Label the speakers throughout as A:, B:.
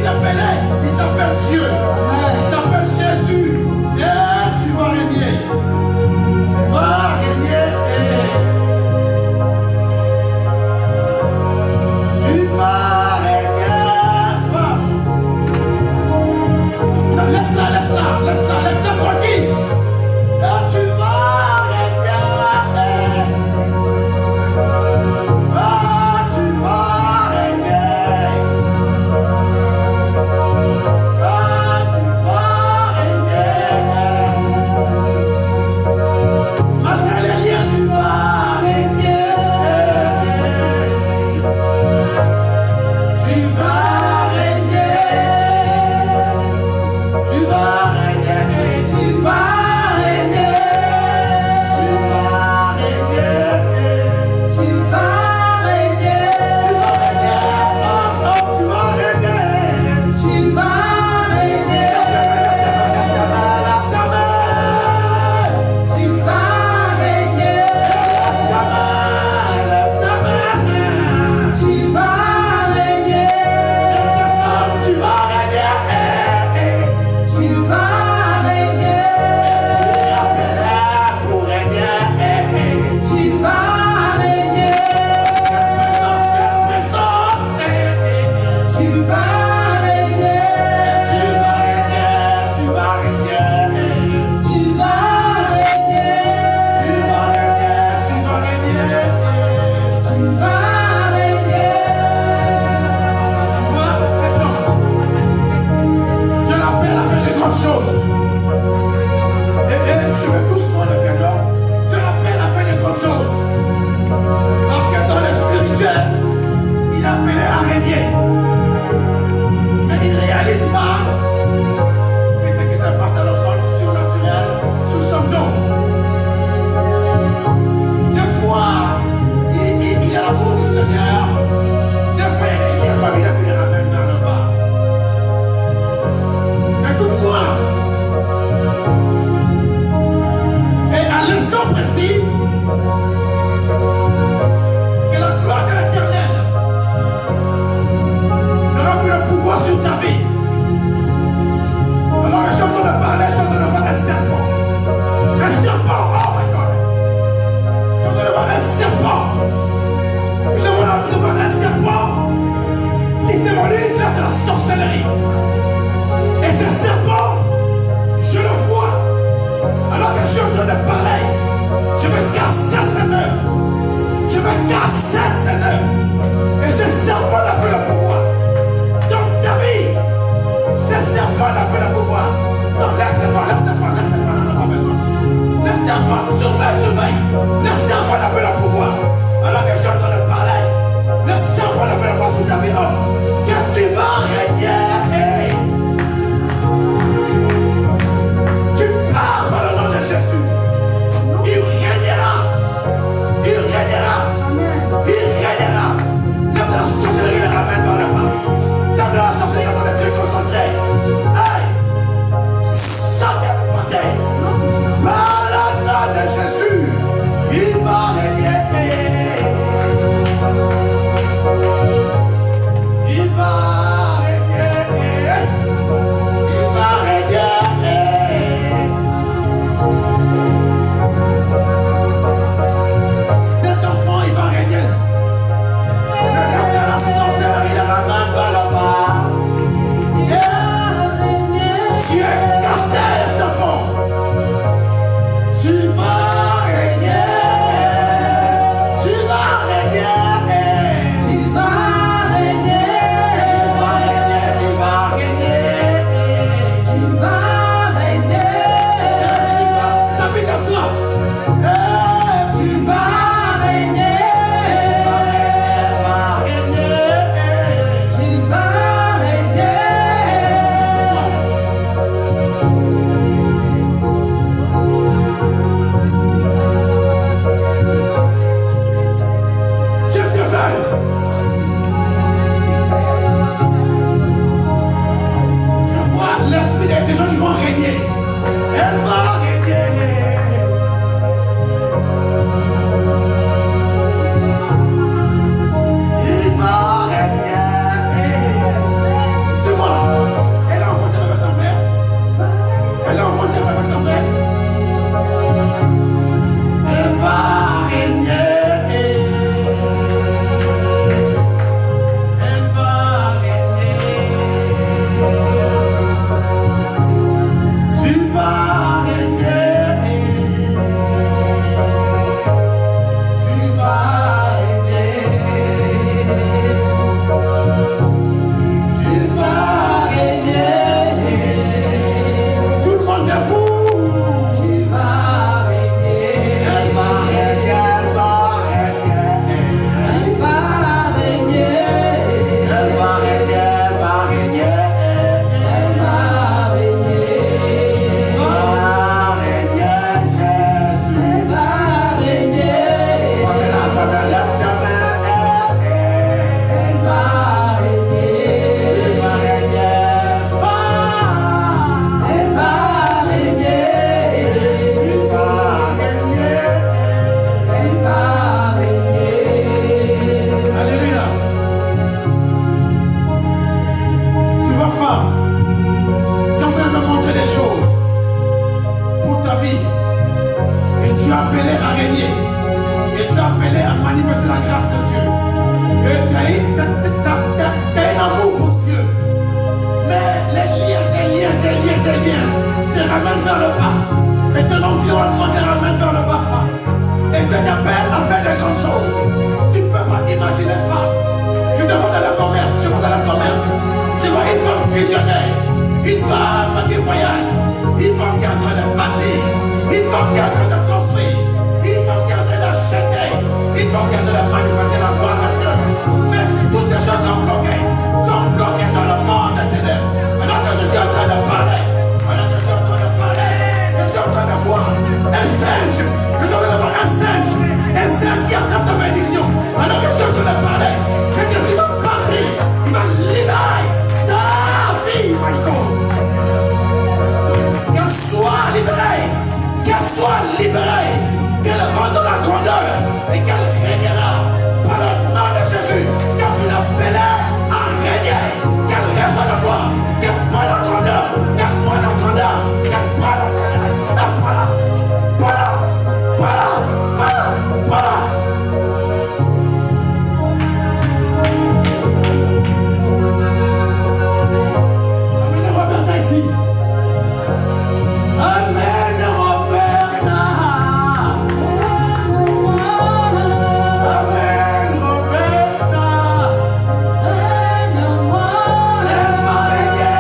A: t'appelait, il s'appelle Dieu. Il s'appelle Jésus. Et tu vas régner. Tu vas régner. Tu vas régner, femme. Non, laisse-la tranquille. Et tu vas régner. Ah, tu vas régner. Ah, tu vas régner. Malgré les liens, tu vas régner. Tu vas régner. Tu vas régner. Tu vas régner. Tu vas régner. Tu vas régner. Tu vas régner. Tu vas régner. Lève ta main. Tu vas régner. Tu vas régner. Tu vas régner. Tu appelleras pour régner. Tu vas régner. Tu vas régner. Tu vas régner. Tu vas régner. Tu vas régner. Tu vas régner. Moi, cet homme, je l'appelle à faire de grandes choses. Et je veux tous prendre le piano. Je l'appelle à faire de grandes choses. Parce que dans le spirituel, il appelait à régner. Mais il ne réalise pas que ce qui se passe dans le monde surnaturel sous son dos. Des fois, il a l'amour du Seigneur. Des fois, il y a une famille qui le ramène vers le bas. Écoute-moi. Et à l'instant précis, que la gloire de l'Éternel n'aura plus le pouvoir sur ta vie. Alors, je suis en train de parler, je suis en train de voir un serpent. Un serpent, oh my God. Je suis en train de voir un serpent. Je suis en train de voir un serpent qui symbolise l'art de la sorcellerie. Et ce serpent, je le vois. Alors que je suis en train de parler, je vais casser ses œuvres. Je vais casser ses œuvres. Et ce serpent n'a plus le pouvoir. Dans ta vie, ce serpent n'a plus le pouvoir. Non, laisse-le pas, on n'a pas besoin. Le serpent, surveille. Le serpent n'a plus le pouvoir. Alors que je suis en train de parler, le serpent n'a plus le pouvoir sur ta vie. Oh, que tu vas régner. Tu pars par le nom de Jésus. Il régnera. Il régnera. Il régnera. manifester la grâce de Dieu. Tu as un amour pour Dieu. Mais les liens te ramènent vers le bas. Et ton environnement te ramène vers le bas, femme. Et Dieu t'appelle à faire de grandes choses. Tu ne peux pas imaginer, femme. Je te vois dans le commerce, je vois dans le commerce. Je vois une femme visionnaire, une femme qui voyage, une femme qui est en train de bâtir, une femme qui est en train de construire, une femme qui est en train d'acheter, une femme qui est en train de manifester la gloire de Dieu. Mais toutes ces choses sont bloquées dans le monde des ténèbres. Alors que je suis en train de parler, je suis en train de voir un singe, je suis en train de voir un singe qui attrape ta bénédiction. Alors que je suis en train de parler, quelqu'un qui va partir, il va libérer ta vie, my God. Qu'elle soit libérée, qu'elle rentre dans la grandeur et qu'elle régnera par le nom de Jésus. Quand tu l'appelais à régner, qu'elle reste dans la gloire, qu'elle prend la grandeur, qu'elle prend la grandeur, qu'elle prend la grandeur. Voilà. Amène Roberta ici. Amène Roberta. Amène Roberta. Elle va régner.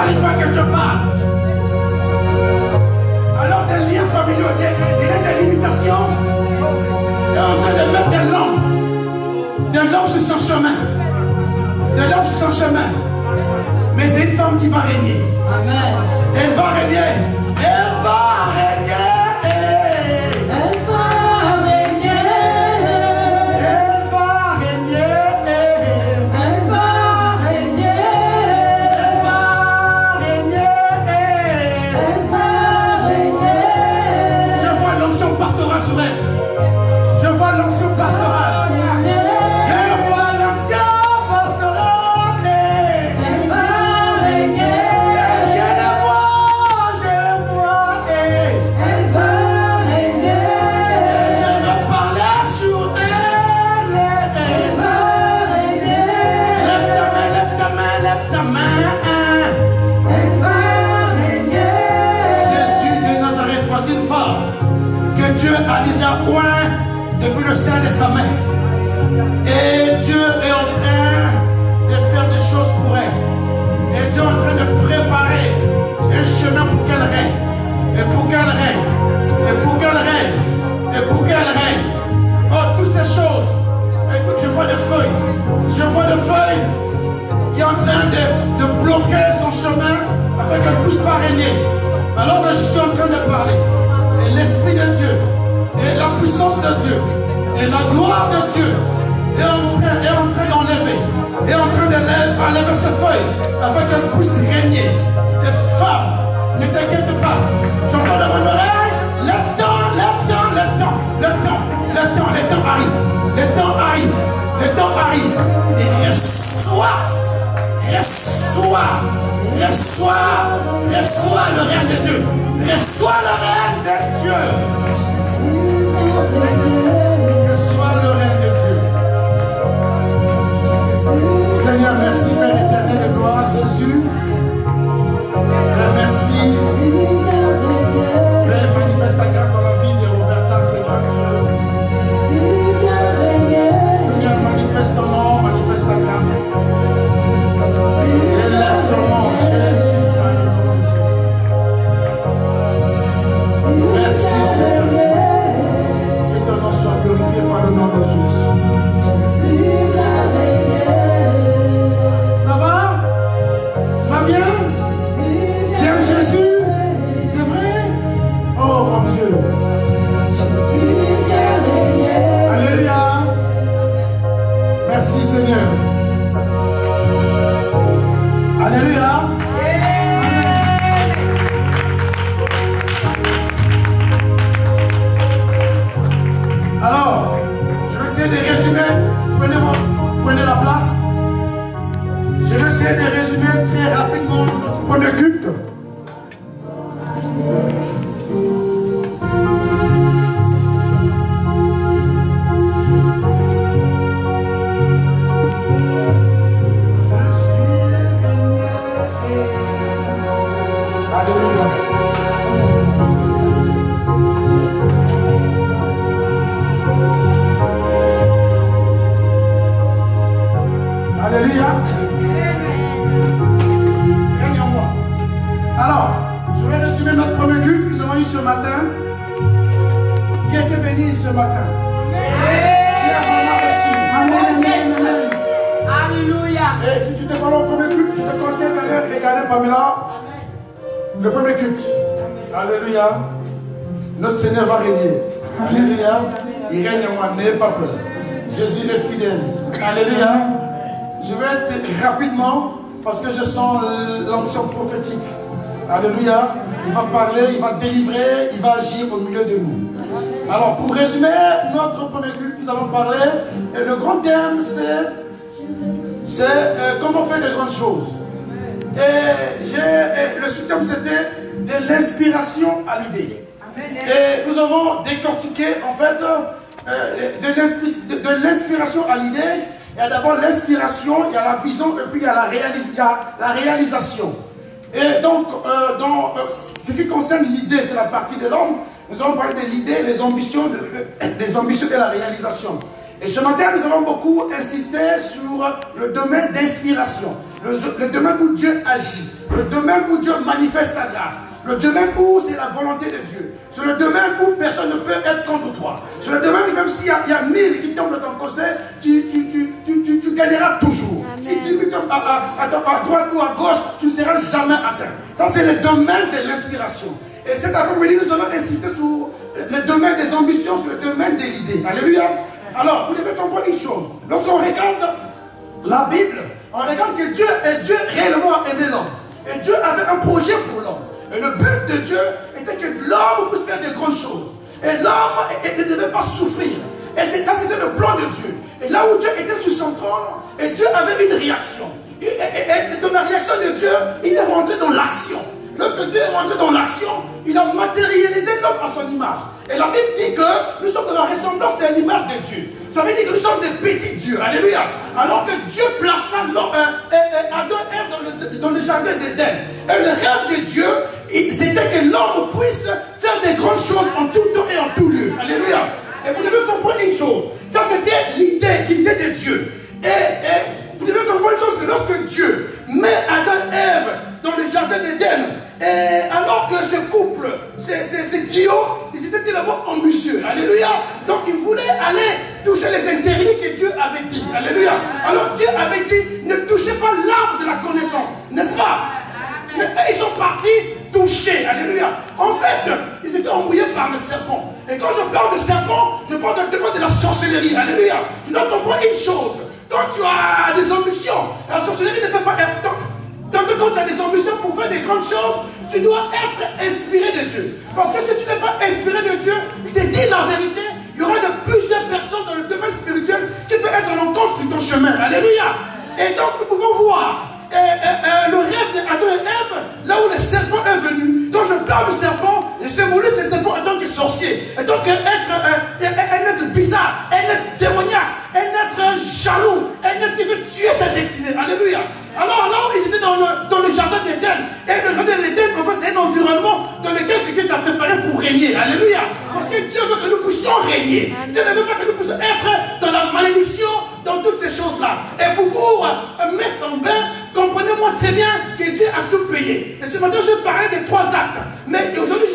A: Une fois que je parle, alors des liens familiaux, il y a des limitations. C'est en train de mettre de l'ombre sur son chemin. Mais c'est une femme qui va régner. Amen. Elle va régner. Je vois l'onction pastorale. Elle va régner. Je la vois. Elle va régner. Je veux parler sur elle. Elle va régner. Lève ta main. Elle va régner. Jésus de Nazareth, voici une femme que Dieu a déjà oint depuis le sein de sa mère. Et Dieu est en train de faire des choses pour elle. Et Dieu est en train de préparer un chemin pour qu'elle règne. Et pour qu'elle règne. Oh, toutes ces choses. Écoute, je vois des feuilles. Qui est en train de bloquer son chemin afin qu'elle ne puisse pas régner. Alors que je suis en train de parler. Et l'Esprit de Dieu, et la puissance de Dieu, et la gloire de Dieu est en train d'enlever, est en train d'enlever ses feuilles afin qu'elle puisse régner. Et femme, ne t'inquiète pas, j'entends dans mon oreille, le temps arrive, et reçois le règne de Dieu. Reçois le règne de Dieu. Reçois le règne de Dieu. Seigneur, merci Père éternel de gloire, Jésus. Père, merci. Père, manifeste ta grâce dans la vie de Roberta, Seigneur Dieu. Seigneur, manifeste ton nom, manifeste ta grâce. Élève ton nom, Jésus. Merci Seigneur Dieu. Que ton Alléluia. Alors, je vais essayer de résumer. Prenez la place. Je vais essayer de résumer très rapidement notre premier culte. Alléluia. Règne en moi. Alors, je vais résumer notre premier culte que nous avons eu ce matin. Qui a été béni ce matin? Qui a vraiment reçu? Amen.
B: Alléluia.
A: Et si tu t'es parlé au premier culte, je te conseille d'aller regarder Pamela. Le premier culte. Alléluia. Notre Seigneur va régner. Alléluia. Il règne en moi, n'ayez pas peur. Jésus est fidèle. Alléluia. Je vais être rapidement parce que je sens l'onction prophétique. Alléluia. Il va parler, il va délivrer, il va agir au milieu de nous. Alors, pour résumer notre premier culte, nous allons parler. Et le grand thème, c'est comment faire de grandes choses. Et le sous-thème, c'était de l'inspiration à l'idée. Et nous avons décortiqué, en fait, de l'inspiration à l'idée. Il y a d'abord l'inspiration, il y a la vision, et puis il y a la réalisation. Et donc, dans ce qui concerne l'idée, c'est la partie de l'homme. Nous allons parler de l'idée, des ambitions et la réalisation. Et ce matin, nous avons beaucoup insisté sur le domaine d'inspiration, le domaine où Dieu agit, le domaine où Dieu manifeste sa grâce, le domaine où c'est la volonté de Dieu. C'est le domaine où personne ne peut être contre toi. C'est le domaine où même s'il y a 1000 qui tombent de ton côté, tu gagneras toujours. Amen. Si tu tombes à droite ou à gauche, tu ne seras jamais atteint. Ça, c'est le domaine de l'inspiration. Et cet après-midi, nous allons insister sur le domaine des ambitions, sur le domaine de l'idée. Alléluia. Alors, vous devez comprendre une chose. Lorsqu'on regarde la Bible, on regarde que Dieu réellement aimé l'homme. Et Dieu avait un projet pour l'homme. Et le but de Dieu était que l'homme puisse faire de grandes choses. Et l'homme ne devait pas souffrir. Et ça, c'était le plan de Dieu. Et là où Dieu était sur son trône, et Dieu avait une réaction. Et dans la réaction de Dieu, il est rentré dans l'action. Lorsque Dieu est rentré dans l'action, il a matérialisé l'homme à son image. Et la Bible dit que nous sommes dans la ressemblance de l'image de Dieu. Ça veut dire que nous sommes des petits dieux. Alléluia. Alors que Dieu plaça Adam et Ève dans le jardin d'Éden. Et le rêve de Dieu, c'était que l'homme puisse faire des grandes choses en tout temps et en tout lieu. Alléluia. Et vous devez comprendre une chose. Ça, c'était l'idée de Dieu. Et vous devez comprendre une chose, que lorsque Dieu met Adam et Ève dans le jardin d'Éden, et alors que ce couple, ces duos, ils étaient tellement ambitieux. Alléluia. Donc ils voulaient aller toucher les interdits que Dieu avait dit. Alléluia. Alors Dieu avait dit, ne touchez pas l'arbre de la connaissance. N'est-ce pas? Mais ils sont partis toucher. Alléluia. En fait, ils étaient embrouillés par le serpent. Et quand je parle de serpent, je parle de la sorcellerie. Alléluia. Tu dois comprendre une chose. Quand tu as des ambitions, la sorcellerie ne peut pas être... Donc quand tu as des ambitions pour faire des grandes choses, tu dois être inspiré de Dieu. Parce que si tu n'es pas inspiré de Dieu, je te dis la vérité, il y aura de plusieurs personnes dans le domaine spirituel qui peuvent être en compte sur ton chemin. Alléluia. Et donc nous pouvons voir le rêve d'Adam et Ève, là où le serpent est venu. Quand je parle du serpent, je symbolise le serpent en tant que sorcier, en tant qu'être bizarre, un être démoniaque, un être jaloux, un être qui veut tuer ta destinée. Alléluia. Alors là où ils étaient dans le jardin d'Éden, et le jardin d'Éden, en fait, c'est un environnement dans lequel Dieu t'a préparé pour régner. Alléluia. Parce que Dieu veut que nous puissions régner. Dieu ne veut pas que nous puissions être dans la malédiction, dans toutes ces choses-là. Et pour vous mettre en bain, comprenez-moi très bien que Dieu a tout payé. Et ce matin, je parlais des 3 actes. Mais aujourd'hui,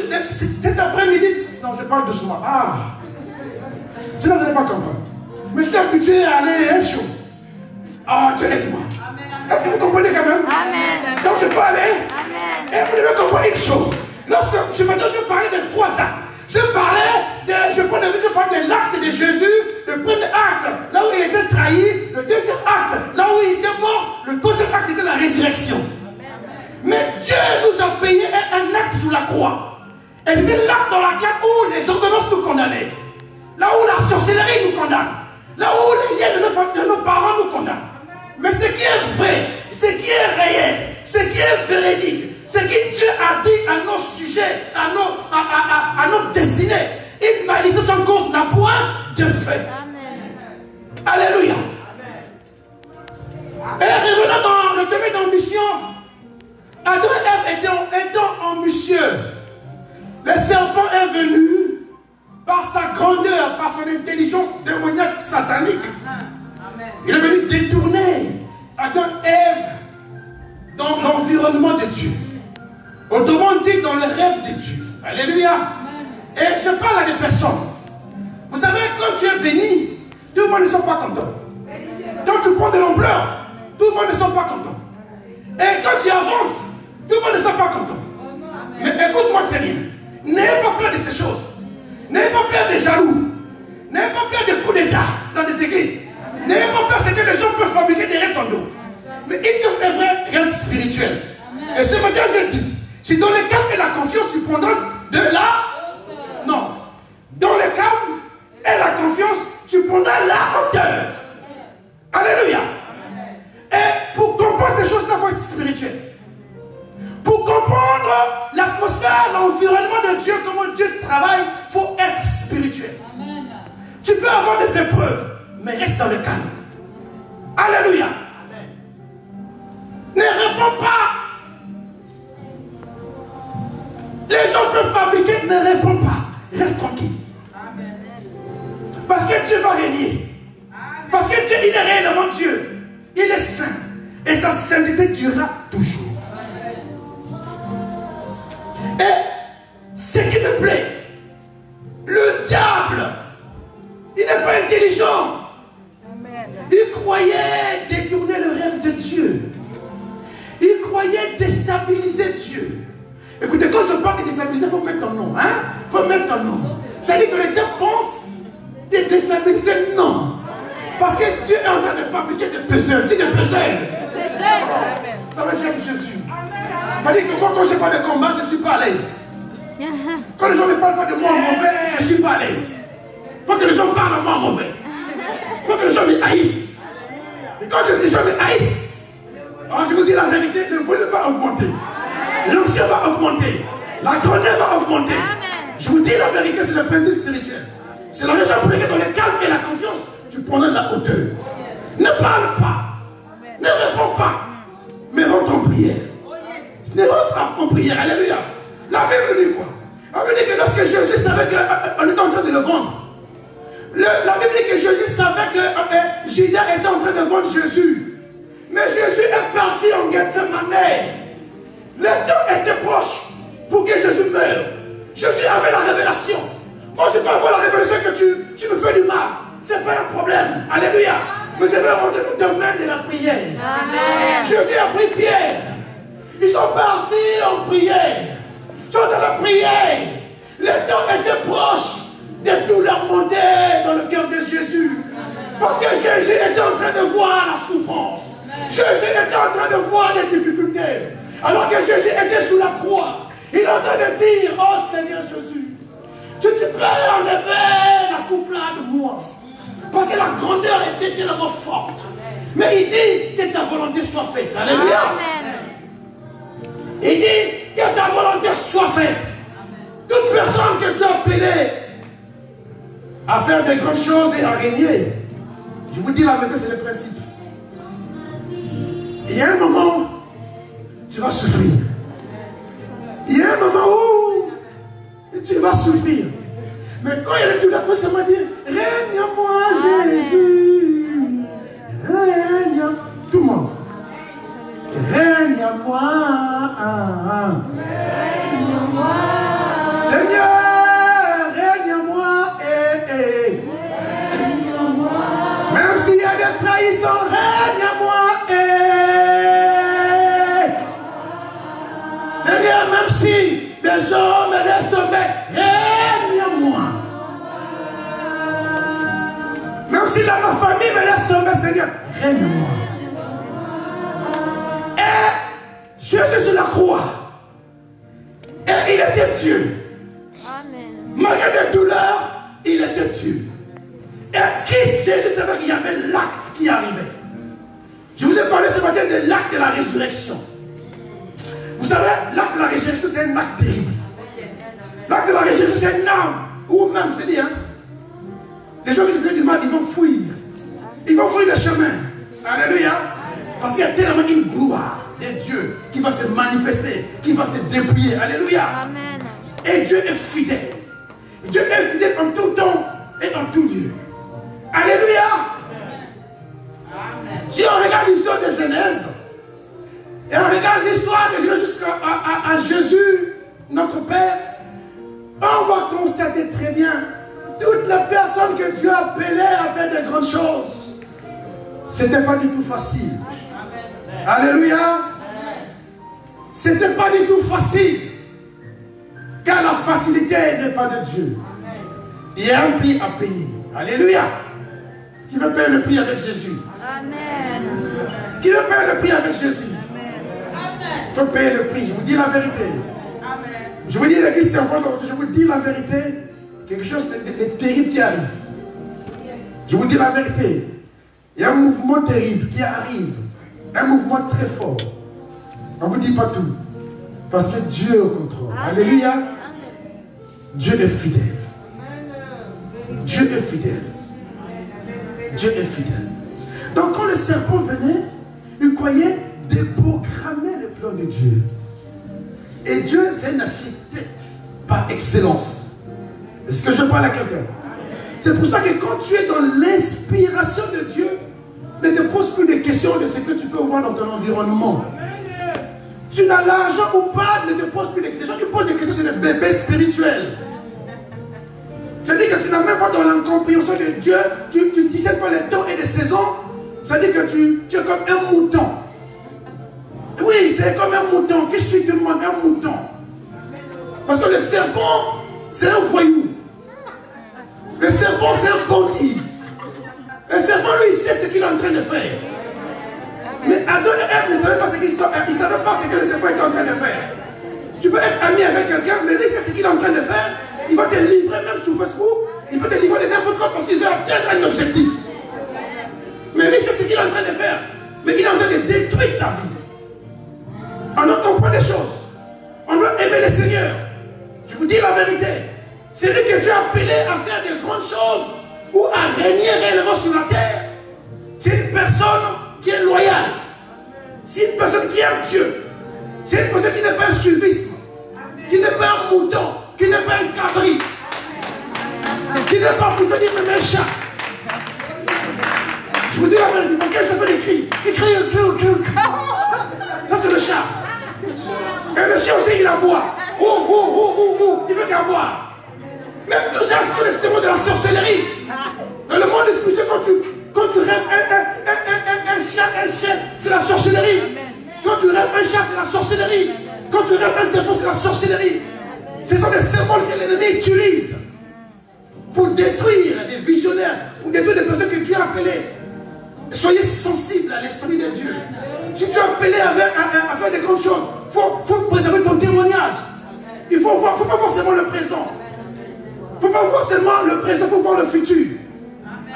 A: cet après-midi, non, je parle doucement. Sinon, vous n'allez pas comprendre. Mais je suis habitué à aller chaud. Dieu aide-moi. Est-ce que vous comprenez quand même?
B: Amen.
A: Donc je peux aller.
B: Amen.
A: Et vous devez comprendre une chose. Lorsque ce matin je parlais de 3 actes. Je parlais de l'acte de Jésus, le premier acte, là où il était trahi, le deuxième acte, là où il était mort, le troisième acte était la résurrection. sous la croix. Et c'était l'acte dans lequel où les ordonnances nous condamnaient. Là où la sorcellerie nous condamne. Là où les liens de nos parents nous condamnent. Mais ce qui est vrai, ce qui est réel, ce qui est véridique, ce que Dieu a dit à nos sujets, à nos destinées, une malédiction en cause n'a point de fait. Alléluia. Et revenons dans le domaine de mission. Adam et Ève étant en mission, le serpent est venu par sa grandeur, par son intelligence démoniaque satanique. Il est venu détourner Adam et Ève dans l'environnement de Dieu. Autrement dit, dans le rêve de Dieu. Alléluia. Et je parle à des personnes. Vous savez, quand tu es béni, tout le monde ne sont pas content. Quand tu prends de l'ampleur, tout le monde ne sont pas content. Et quand tu avances, tout le monde ne sont pas content. Mais écoute-moi très bien. N'ayez pas peur de ces choses. N'ayez pas peur des jaloux. N'ayez pas peur des coups d'état dans des églises. N'ayez pas peur de ce que les gens peuvent fabriquer derrière ton dos. Mais une chose est vraie, rien de spirituel. Et ce matin, je dis, si dans le calme et la confiance, tu prendras de la... Non. Dans le calme et la confiance, tu prendras la hauteur. Alléluia. Et pour comprendre ces choses-là, il faut être spirituel. Pour comprendre l'atmosphère, l'environnement de Dieu, comment Dieu travaille, il faut être spirituel. Amen. Tu peux avoir des épreuves, mais reste dans le calme. Alléluia. Amen. Ne réponds pas. Les gens peuvent fabriquer, ne réponds pas. Reste tranquille. Amen. Parce que Dieu va régner. Amen. Parce que Dieu, il est réellement Dieu. Il est saint. Et sa sainteté durera toujours. Et ce qui me plaît, le diable, il n'est pas intelligent. Il croyait détourner le rêve de Dieu. Il croyait déstabiliser Dieu. Écoutez, quand je parle de déstabiliser, il faut mettre ton nom. Il faut mettre ton nom. Ça dit que le diable pense de déstabiliser. Non. Parce que Dieu est en train de fabriquer des puzzles. Dis des puzzles. Ça va, j'aime Jésus. Ça dit que moi, quand je parle de combat, je ne suis pas à l'aise. Quand les gens ne parlent pas de moi en mauvais, je ne suis pas à l'aise. Il faut que les gens parlent de moi en mauvais. Il faut que les gens me haïssent. Et quand les gens me haïssent, alors je vous dis la vérité, le volume va augmenter. L'onction va augmenter. La grandeur va augmenter. Je vous dis la vérité, c'est le principe spirituel. C'est la raison pour laquelle dans le calme et la confiance, tu prendras la hauteur. Ne parle pas. Ne réponds pas. Mais rentre en prière. Ne rentre pas en prière. Alléluia. La Bible dit quoi? La Bible dit que lorsque Jésus savait qu'on était en train de le vendre, la Bible dit que Jésus savait que Judas était en train de vendre Jésus. Mais Jésus est parti en Gethsemane. Le temps était proche pour que Jésus meure. Jésus avait la révélation. Moi, je peux avoir la révélation que tu me fais du mal. Ce n'est pas un problème. Alléluia. Mais je vais rentrer le domaine de la prière. Amen. Jésus a pris Pierre. Ils sont partis en prière. Ils sont dans la prière. Le temps était proche de tout leur monter dans le cœur de Jésus. Parce que Jésus était en train de voir la souffrance. Jésus était en train de voir les difficultés. Alors que Jésus était sous la croix. Il est en train de dire, oh Seigneur Jésus, tu peux enlever la coupe là de moi. Parce que la grandeur était tellement forte. Mais il dit que ta volonté soit faite. Alléluia. Il dit que ta volonté soit faite. Toute personne que tu as appelée à faire de grandes choses et à régner, je vous dis la vérité, c'est le principe. Il y a un moment où tu vas souffrir. Il y a un moment où tu vas souffrir. Mais quand il y a le douleur, il faut seulement dire, règne en moi Jésus. Règne en... Tout le monde. Règne en moi. Règne en moi. Seigneur, règne en moi. Règne en moi. Même s'il y a des trahisons, règne en moi. Seigneur, même si des gens me laissent tomber, règne en moi. Même si dans ma famille me laisse tomber, Seigneur, règne en moi. Et Jésus sur la croix. Et il était Dieu.
B: Amen.
A: Malgré des douleurs, il était Dieu. Et à Christ Jésus savait qu'il y avait l'acte qui arrivait. Je vous ai parlé ce matin de l'acte de la résurrection. Vous savez, l'acte de la résurrection, c'est un acte terrible. L'acte de la résurrection, c'est un âme. Ou même, je te dis, hein, les gens qui font du mal, ils vont fuir. Ils vont fuir le chemin. Alléluia. Parce qu'il y a tellement une gloire de Dieu qui va se manifester, qui va se déployer. Alléluia.
B: Amen.
A: Et Dieu est fidèle. Dieu est fidèle en tout temps et en tout lieu. Alléluia. Si on regarde l'histoire de Genèse, et on regarde l'histoire de Genèse jusqu'à Jésus, notre Père, on va constater très bien toutes les personnes que Dieu appelait à faire de grandes choses. Ce n'était pas du tout facile. Amen. Alléluia. Ce n'était pas du tout facile. Car la facilité n'est pas de Dieu. Amen. Il y a un prix à payer. Alléluia. Qui veut payer le prix avec Jésus? Amen. Qui veut payer le prix avec Jésus? Amen. Il faut payer le prix. Je vous dis la vérité. Amen. Je vous dis, l'église, je vous dis la vérité. Quelque chose de terrible qui arrive. Je vous dis la vérité. Il y a un mouvement terrible qui arrive. Un mouvement très fort. On ne vous dit pas tout. Parce que Dieu est au contrôle. Amen. Alléluia. Amen. Dieu est fidèle. Dieu est fidèle. Dieu est fidèle. Donc quand le serpent venait, il croyait déprogrammer le plan de Dieu. Et Dieu, c'est un architecte par excellence. Est-ce que je parle à quelqu'un? C'est pour ça que quand tu es dans l'inspiration de Dieu, ne te pose plus de questions de ce que tu peux voir dans ton environnement. Tu n'as l'argent ou pas, ne te pose plus de questions. Les gens qui posent des questions, c'est des bébés spirituels. C'est-à-dire que tu n'as même pas dans l'incompréhension de Dieu, tu ne discernes pas les temps et les saisons. C'est-à-dire que tu es comme un mouton. Oui, c'est comme un mouton qui suit tout le monde, un mouton. Parce que le serpent, c'est un voyou. Le serpent, c'est un bandit. Le serpent, lui, il sait ce qu'il est en train de faire. Mais Adam et Ève ne savaient pas ce qu'ils ne savaient pas ce que le serpent était en train de faire. Tu peux être ami avec quelqu'un, mais lui, il sait ce qu'il est en train de faire. Il va te livrer même sur Facebook. Il peut te livrer de n'importe quoi parce qu'il veut atteindre un objectif. Mais lui, c'est ce qu'il est en train de faire. Mais il est en train de détruire ta vie. On ne comprend des choses. On doit aimer le Seigneur. Je vous dis la vérité. C'est lui que Dieu a appelé à faire de grandes choses ou à régner réellement sur la terre. C'est une personne qui est loyale. C'est une personne qui aime Dieu. C'est une personne qui n'est pas un suivisme, qui n'est pas un mouton, qui n'est pas un cabri, qui n'est pas pour tenir même un chat. Je vous dis la vérité, parce qu'un chat fait des cris. Il crie, ça c'est le chat. Et le chien aussi il aboie. Il veut qu'à boire. Même tout ça, c'est le système de la sorcellerie. Dans le monde spirituel, quand tu rêves un chien, c'est la sorcellerie. Quand tu rêves un chat, c'est la sorcellerie. Quand tu rêves un serpent, c'est la sorcellerie. Ce sont des symboles que l'ennemi utilise pour détruire des visionnaires, pour détruire des personnes que Dieu a appelées. Soyez sensibles à l'esprit de Dieu. Si tu es appelé à faire des grandes choses, il faut préserver ton témoignage. Il ne faut pas voir seulement le présent. Il ne faut pas voir seulement le présent, il faut voir le futur.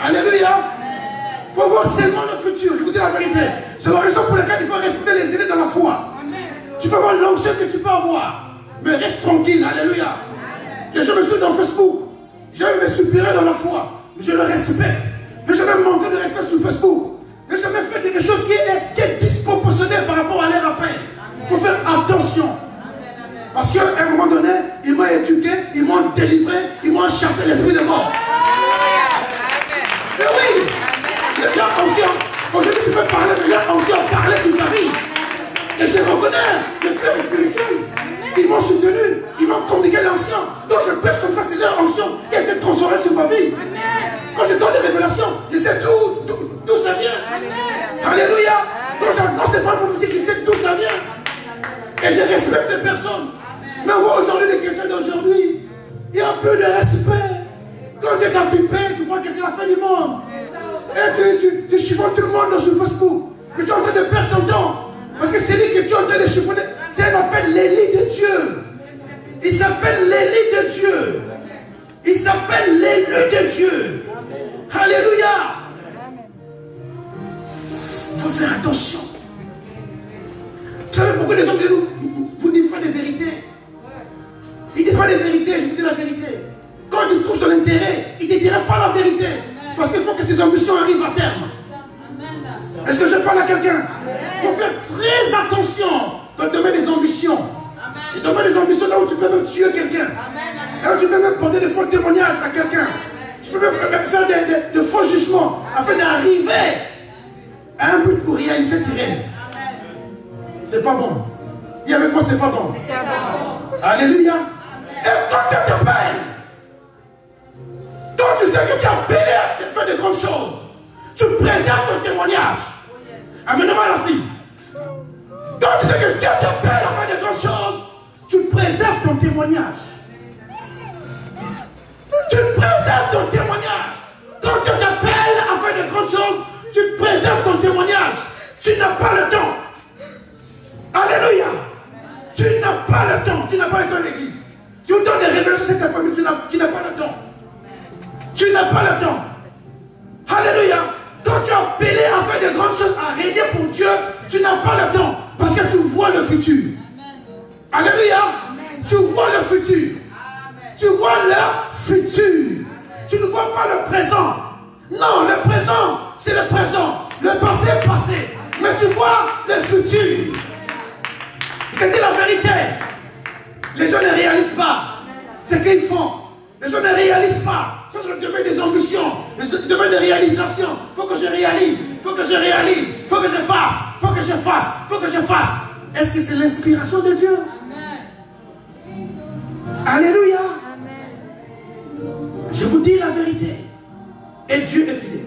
A: Alléluia. Il faut voir seulement le futur. Je vous dis la vérité. C'est la raison pour laquelle il faut respecter les aînés dans la foi. Tu peux avoir l'onction que tu peux avoir, mais reste tranquille. Alléluia. Les gens me suivent dans Facebook. J'aime me supérer dans la foi. Je le respecte. Je n'ai jamais manqué de respect sur Facebook. Je n'ai jamais fait quelque chose qui est disproportionné par rapport à leur appel. Il faut faire attention. Parce qu'à un moment donné, ils m'ont éduqué, ils m'ont délivré, ils m'ont chassé l'esprit de mort. Mais oui, les gens anciens, aujourd'hui tu peux parler, les gens anciens ont parlé sur ta vie. Et je reconnais le père spirituel. Ils m'ont soutenu, ils m'ont communiqué l'ancien. Donc je pêche comme ça, c'est leur ancien qui a été transformé sur ma vie. Quand je donne des révélations, je sais d'où ça vient. Alléluia. Quand j'annonce des paroles prophétiques, je sais d'où ça vient. Et je respecte les personnes. Mais on voit aujourd'hui les chrétiens d'aujourd'hui, il y a un peu de respect. Quand tu es pipé, tu crois que c'est la fin du monde. Et tu chiffonnes tout le monde sur Facebook. Mais tu es en train de perdre ton temps. Parce que c'est lui que tu es en train de chiffonner. C'est un appel l'élite de Dieu. Il s'appelle l'élite de Dieu. Il s'appelle l'élu de Dieu. Alléluia. Il faut faire attention. Vous savez pourquoi les hommes de nous vous disent pas des vérités? Ils disent pas des vérités, je vous dis la vérité. Quand ils trouvent son intérêt, ils ne te diront pas la vérité. Parce qu'il faut que ces ambitions arrivent à terme. Est-ce que je parle à quelqu'un? Il faut faire très attention dans le domaine des ambitions. Le domaine des ambitions, là où tu peux même tuer quelqu'un. Là où tu peux même porter de faux témoignages à quelqu'un. Tu peux même faire de faux jugements afin d'arriver à un but pour réaliser tes rêves. C'est pas bon. Dis avec moi, c'est pas bon. Alléluia. Et quand tu t'appelles, quand tu sais que tu as appelé de faire de grandes choses, tu préserves ton témoignage. Amène-moi la fille. Quand tu sais que Dieu t'appelle à faire de grandes choses, tu préserves ton témoignage. Tu préserves ton témoignage. Quand Dieu t'appelle à faire de grandes choses, tu préserves ton témoignage. Tu n'as pas le temps. Alléluia. Tu n'as pas le temps. Tu n'as pas le temps de l'église. Tu donnes des révélations cette après-midi, tu n'as pas le temps. Tu n'as pas le temps. Alléluia. Quand tu as appelé à faire de grandes choses, à régner pour Dieu, tu n'as pas le temps. Parce que tu vois le futur. Alléluia. Tu vois le futur. Tu vois le futur. Tu ne vois pas le présent. Non, le présent, c'est le présent. Le passé est passé. Mais tu vois le futur. Je te dis la vérité. Les gens ne réalisent pas ce qu'ils font. Les gens ne réalisent pas. C'est le domaine des ambitions, le domaine de réalisation. Il faut que je réalise, il faut que je réalise, il faut que je fasse, il faut que je fasse, il faut que je fasse. Est-ce que c'est l'inspiration de Dieu? Amen. Alléluia. Amen. Je vous dis la vérité. Et Dieu est fidèle.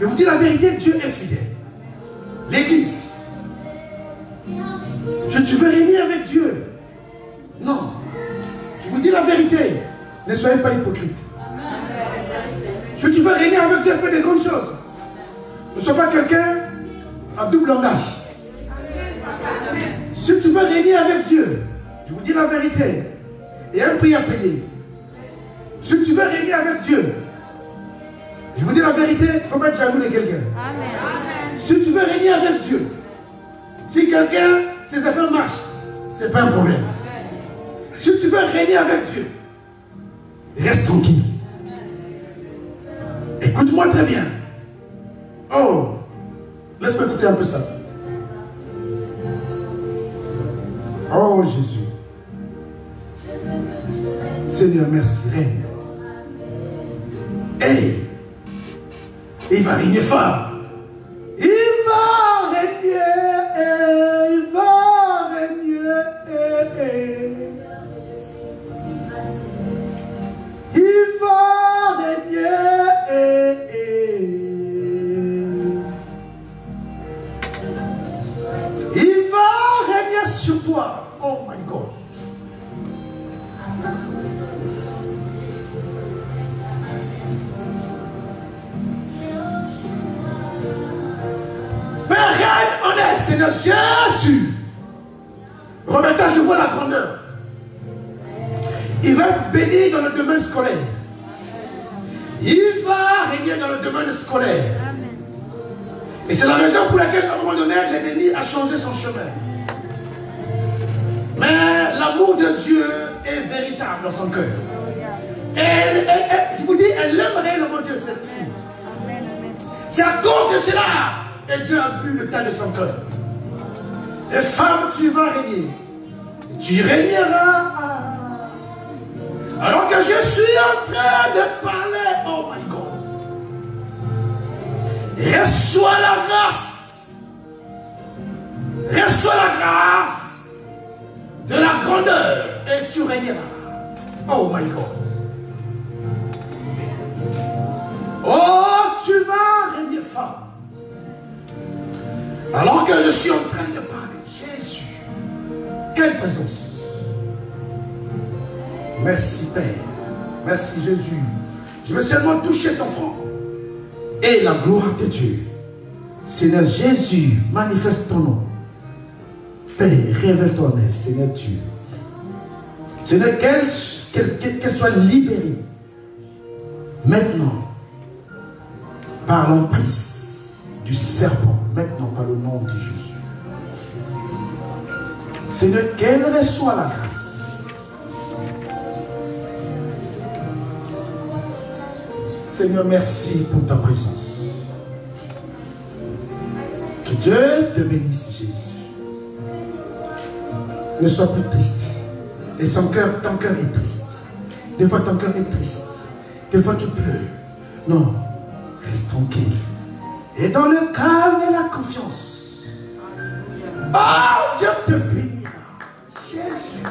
A: Je vous dis la vérité, Dieu est fidèle. L'église. Tu veux régner avec Dieu? Non. Je vous dis la vérité. Ne soyez pas hypocrite. Si tu veux régner avec Dieu, fais des grandes choses. Ne sois pas quelqu'un en double langage. Si tu veux régner avec Dieu, je vous dis la vérité, il y a un prix à payer. Si tu veux régner avec Dieu, je vous dis la vérité, il ne faut pas être jaloux de quelqu'un. Si tu veux régner avec Dieu, si quelqu'un, ses affaires marchent, ce n'est pas un problème. Si tu veux régner avec Dieu, reste tranquille. Écoute-moi très bien. Oh, laisse-moi écouter un peu ça. Oh Jésus. Seigneur, merci, règne. Hey, il va régner fort. Il va régner, il va régner. Il va régner. Il va régner sur toi. Oh my God. Père, règne en elle, Seigneur Jésus. Remettant, je vois la grandeur. Il va être béni dans le domaine scolaire. Il va régner dans le domaine scolaire. Et c'est la raison pour laquelle, à un moment donné, l'ennemi a changé son chemin. Mais l'amour de Dieu est véritable dans son cœur. Je vous dis, elle aime réellement Dieu, cette fille. C'est à cause de cela que Dieu a vu le tas de son cœur. Et femme, tu vas régner. Tu régneras. Alors que je suis en train de parler, oh my God. Reçois la grâce. Reçois la grâce de la grandeur et tu régneras. Oh my God. Oh, tu vas régner fort. Alors que je suis en train de parler, Jésus, quelle présence. Merci Père, merci Jésus. Je veux seulement toucher ton front. Et la gloire de Dieu. Seigneur Jésus, manifeste ton nom. Père, révèle-toi en elle, Seigneur Dieu. Seigneur, qu'elle soit libérée. Maintenant, par l'emprise du serpent, maintenant par le nom de Jésus. Seigneur, qu'elle reçoit la grâce. Seigneur, merci pour ta présence. Que Dieu te bénisse, Jésus. Ne sois plus triste. Et ton cœur est triste. Des fois, ton cœur est triste. Des fois, tu pleures. Non, reste tranquille. Et dans le calme et la confiance. Oh, Dieu te bénira. Jésus.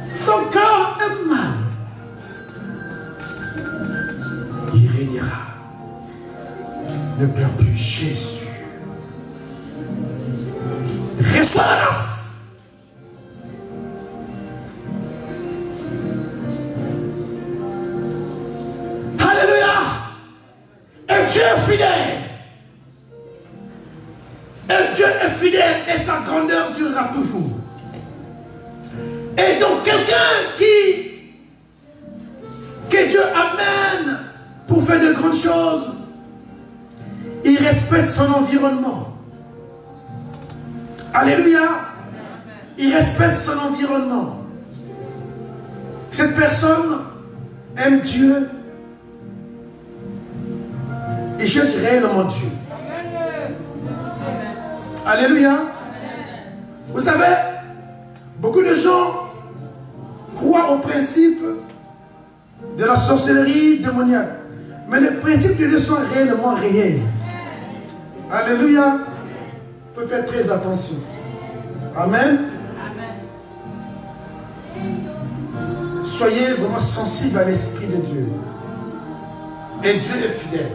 A: Son cœur est mal. Il régnera. Ne pleure plus, Jésus. Reçois la grâce. Dieu est fidèle. Et Dieu est fidèle et sa grandeur durera toujours. Et donc quelqu'un que Dieu amène pour faire de grandes choses, il respecte son environnement. Alléluia. Il respecte son environnement. Cette personne aime Dieu. Il cherche réellement Dieu. Alléluia. Vous savez, beaucoup de gens croient au principe de la sorcellerie démoniaque. Mais le principe de Dieu soit réellement réel. Alléluia. Il faut faire très attention. Amen. Soyez vraiment sensibles à l'Esprit de Dieu. Et Dieu est fidèle.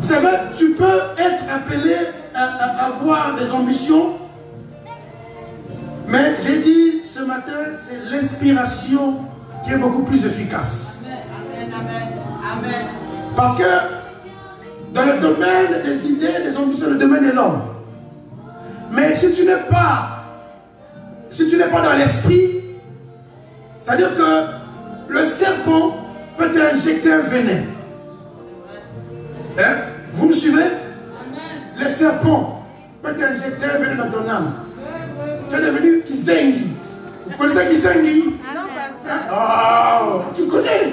A: Vous savez, tu peux être appelé à avoir des ambitions, mais j'ai dit ce matin, c'est l'inspiration qui est beaucoup plus efficace.
B: Amen, amen, amen.
A: Parce que dans le domaine des idées, des ambitions, le domaine est l'homme. Mais si tu n'es pas dans l'esprit, c'est-à-dire que le serpent peut t'injecter un venin. Hein? Vous me suivez? Amen. Le serpent peut t'injecter un venin dans ton âme. Tu es devenu Kizengi. Vous connaissez Kizengi? Oh, tu connais?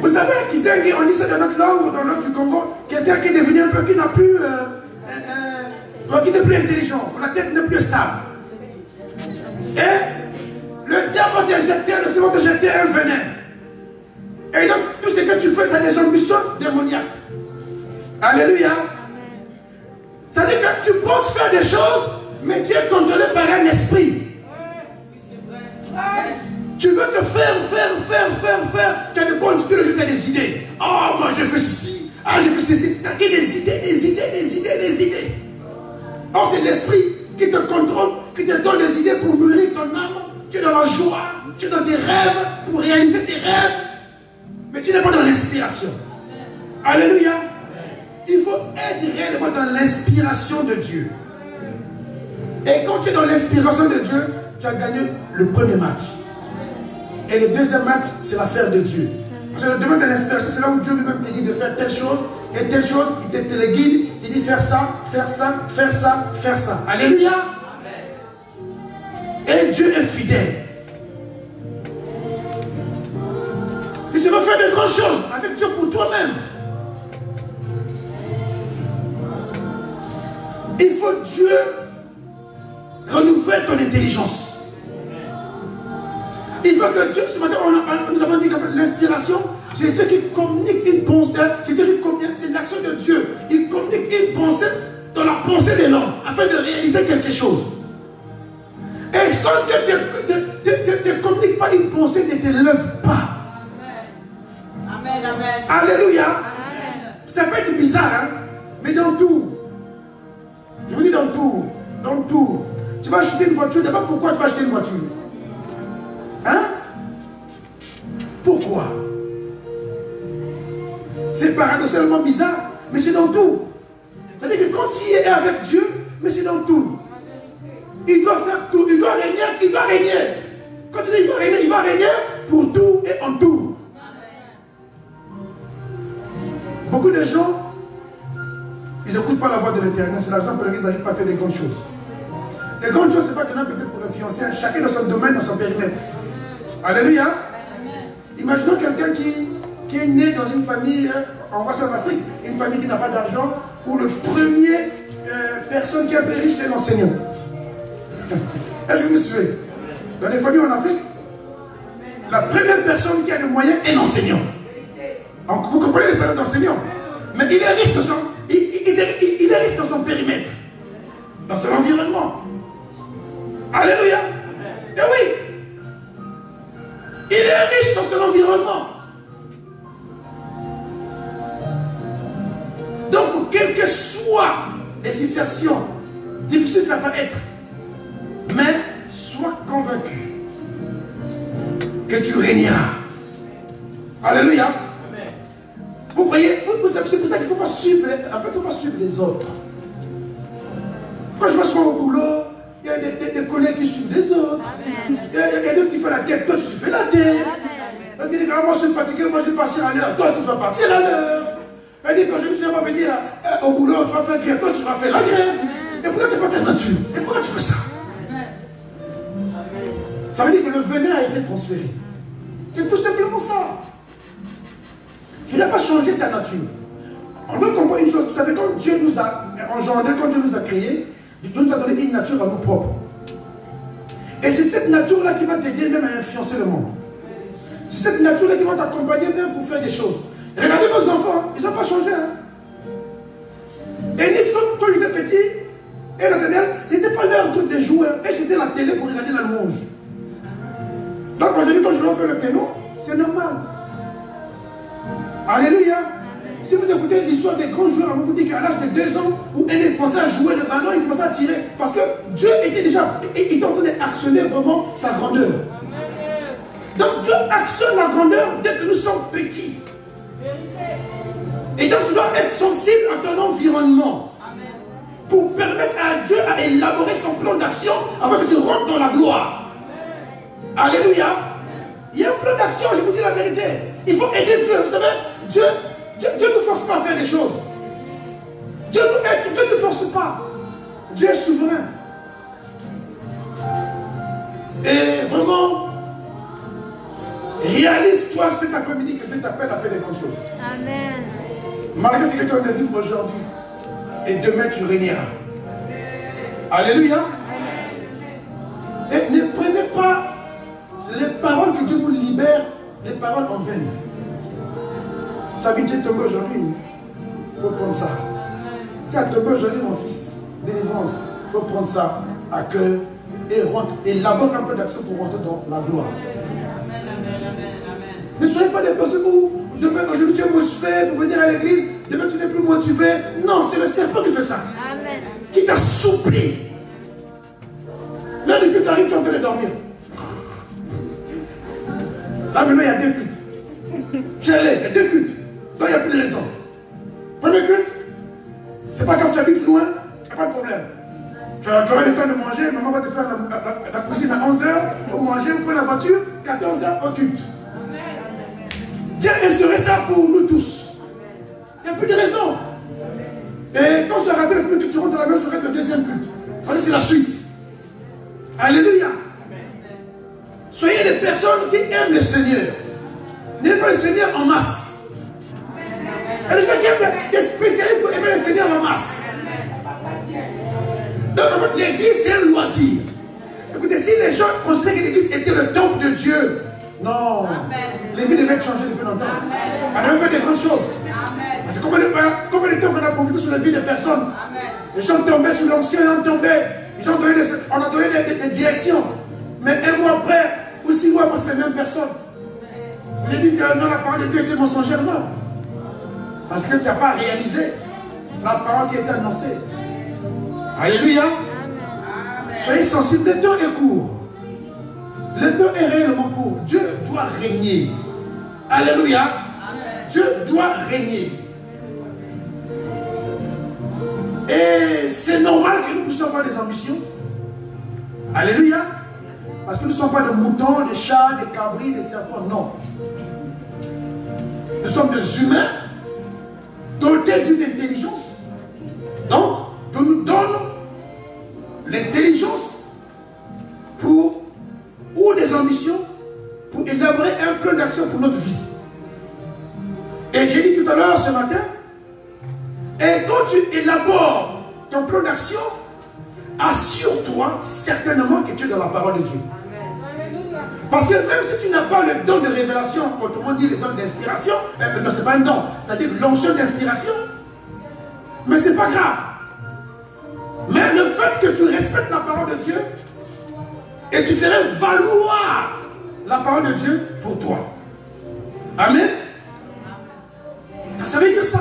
A: Vous savez, Kizengi, on dit ça dans notre langue, dans notre du Congo, quelqu'un qui est devenu un peu, qui n'a plus, qui n'est plus intelligent, la tête n'est plus stable. Et le diable va t'injecter, le Seigneur va t'injecter un venin. Et donc, tout ce que tu fais, tu as des ambitions démoniaques. Alléluia. Ça veut dire que tu penses faire des choses, mais tu es contrôlé par un esprit. Tu veux te faire. Tu as de bonnes idées, tu as des idées. Oh, moi je fais ceci. Ah, je fais ceci. Tu as que des idées. Or, c'est l'esprit qui te contrôle, qui te donne des idées pour nourrir ton âme. Tu es dans la joie, tu es dans tes rêves, pour réaliser tes rêves. Mais tu n'es pas dans l'inspiration. Alléluia. Il faut être réellement dans l'inspiration de Dieu. Et quand tu es dans l'inspiration de Dieu, tu as gagné le premier match. Et le deuxième match, c'est l'affaire de Dieu. Parce que le domaine de l'inspiration, c'est là où Dieu lui-même te dit de faire telle chose, et telle chose, il te le guide, il dit faire ça, faire ça, faire ça, faire ça. Alléluia. Et Dieu est fidèle. Et tu veux faire de grandes choses avec Dieu pour toi-même. Il faut Dieu renouveler ton intelligence. Il faut que Dieu, ce matin, nous avons dit que l'inspiration, c'est Dieu qui communique une pensée, c'est l'action de Dieu. Il communique une pensée dans la pensée de l'homme, afin de réaliser quelque chose. Et quand Dieu ne te communique pas une pensée, ne te lève pas.
B: Amen, amen.
A: Alléluia.
B: Amen.
A: Ça peut être bizarre, hein? Mais dans tout. Je vous dis dans tout. Dans tout. Tu vas acheter une voiture, d'abord pourquoi tu vas acheter une voiture? Hein? Pourquoi? C'est paradoxalement bizarre, mais c'est dans tout. C'est-à-dire que quand tu es avec Dieu, mais c'est dans tout. Il doit faire tout, il doit régner, il va régner. Quand il dit il va régner pour tout et en tout. Beaucoup de gens, ils n'écoutent pas la voix de l'Éternel. C'est la raison pour laquelle ils n'arrivent pas à faire des grandes choses. Les grandes choses, ce n'est pas maintenant peut-être pour le fiancé, chacun dans son domaine, dans son périmètre. Alléluia. Imaginons quelqu'un qui est né dans une famille, on voit ça en Afrique, une famille qui n'a pas d'argent, où le premier personne qui est un peu riche, c'est l'enseignant. Est-ce que vous me suivez? Dans les familles en Afrique, la première personne qui a les moyens est l'enseignant. Vous comprenez les salaires d'enseignant? Mais il est riche dans son, il est riche dans son périmètre, dans son environnement. Alléluia. Et oui, il est riche dans son environnement. Donc, quelles que soient les situations difficiles, ça va être, mais sois convaincu que tu régneras. Alléluia. Amen. Vous voyez, c'est pour ça qu'il ne faut pas suivre, en fait, il ne faut pas suivre les autres. Quand je vais au boulot, il y a des collègues qui suivent les autres. Il y a d'autres qui font la tête, toi tu fais la tête. Parce qu'il dit, moi je suis fatigué, moi je vais partir à l'heure, toi tu vas partir à l'heure. Elle dit, quand je ne vais pas venir au boulot, tu vas faire grève, toi tu vas faire la grève. Et pourquoi c'est pas ta nature? Et pourquoi tu fais ça? Ça veut dire que le venin a été transféré. C'est tout simplement ça. Tu n'as pas changé ta nature. On doit comprendre une chose. Vous savez, quand Dieu nous a engendré, quand Dieu nous a créés, Dieu nous a donné une nature à nous propre. Et c'est cette nature-là qui va t'aider même à influencer le monde. C'est cette nature-là qui va t'accompagner même pour faire des choses. Regardez nos enfants, ils n'ont pas changé. Hein? Et Nice, quand j'étais petit, et Nathaniel, c'était pas leur truc de jouer, et c'était la télé pour regarder la louange. Donc aujourd'hui, quand je leur fais le piano, c'est normal. Alléluia. Si vous écoutez l'histoire des grands joueurs, on vous dit qu'à l'âge de 2 ans, où elle commençait à jouer le ballon, il commençait à tirer. Parce que Dieu était déjà, il était en train d'actionner vraiment sa grandeur. Donc Dieu actionne la grandeur dès que nous sommes petits. Et donc tu dois être sensible à ton environnement. Pour permettre à Dieu à élaborer son plan d'action avant que tu rentres dans la gloire. Alléluia. Il y a un plan d'action, je vous dis la vérité. Il faut aider Dieu. Vous savez, Dieu ne nous force pas à faire des choses. Dieu ne force pas. Dieu est souverain. Et vraiment, réalise-toi cet après-midi que Dieu t'appelle à faire des grandes choses.
B: Amen.
A: Malgré ce que tu as de vivre aujourd'hui, et demain tu régneras. Alléluia. Et ne prenez pas les paroles que Dieu vous libère, les paroles en vain. Ça vient de tomber aujourd'hui. Il faut prendre ça. Tu as tombé aujourd'hui, mon fils. Délivrance. Il faut prendre ça à cœur et rentre. Élabore un peu d'action pour rentrer dans la gloire. Ne soyez pas des personnes où demain, aujourd'hui, tu es motivé pour venir à l'église. Demain, tu n'es plus motivé. Non, c'est le serpent qui fait ça. Amen. Qui t'assouplit. Là, depuis que tu arrives, tu es en train de dormir. Là, maintenant, il y a 2 cultes. Tu es allé, il y a 2 cultes. Donc, il n'y a plus de raison. Premier culte, c'est pas grave, tu habites loin, il n'y a pas de problème. Tu auras le temps de manger, maman va te faire la cuisine à 11h pour manger, vous prenez la voiture, 14h au culte. Dieu a instauré ça pour nous tous. Il n'y a plus de raison. Et quand tu as raté le premier culte, tu rentres à la maison, tu restes le 2e culte. C'est la suite. Alléluia. Soyez des personnes qui aiment le Seigneur. N'aimez pas le Seigneur en masse. Il y a des gens qui aiment des spécialistes pour aimer le Seigneur en masse. Donc en fait, l'église c'est un loisir. Écoutez, si les gens considèrent que l'église était le temple de Dieu, non, les vies devaient être changées depuis longtemps. On devait faire des grandes choses. Parce que combien de temps qu'on a profité sur la vie des personnes. Les gens tombaient sous l'ancien, ils ont tombé. On a donné des directions. Mais 1 mois après, ou 6 mois après, c'est les mêmes personnes. J'ai dit que non, la parole de Dieu était mensongère, non. Parce que tu n'as pas réalisé la parole qui était annoncée. Alléluia. Amen. Soyez sensibles, le temps est court. Le temps est réellement court. Dieu doit régner. Alléluia. Amen. Dieu doit régner. Et c'est normal que nous puissions avoir des ambitions. Alléluia. Parce que nous ne sommes pas des moutons, des chats, des cabris, des serpents. Non. Nous sommes des humains dotés d'une intelligence. Donc, Dieu nous donne l'intelligence ou des ambitions pour élaborer un plan d'action pour notre vie. Et j'ai dit tout à l'heure ce matin, et quand tu élabores ton plan d'action, assure-toi certainement que tu es dans la parole de Dieu. Parce que même si tu n'as pas le don de révélation, autrement dit le don d'inspiration, non, ce n'est pas un don, c'est-à-dire l'onction d'inspiration, mais ce n'est pas grave. Mais le fait que tu respectes la parole de Dieu, et tu ferais valoir la parole de Dieu pour toi. Amen. Ça veut dire ça.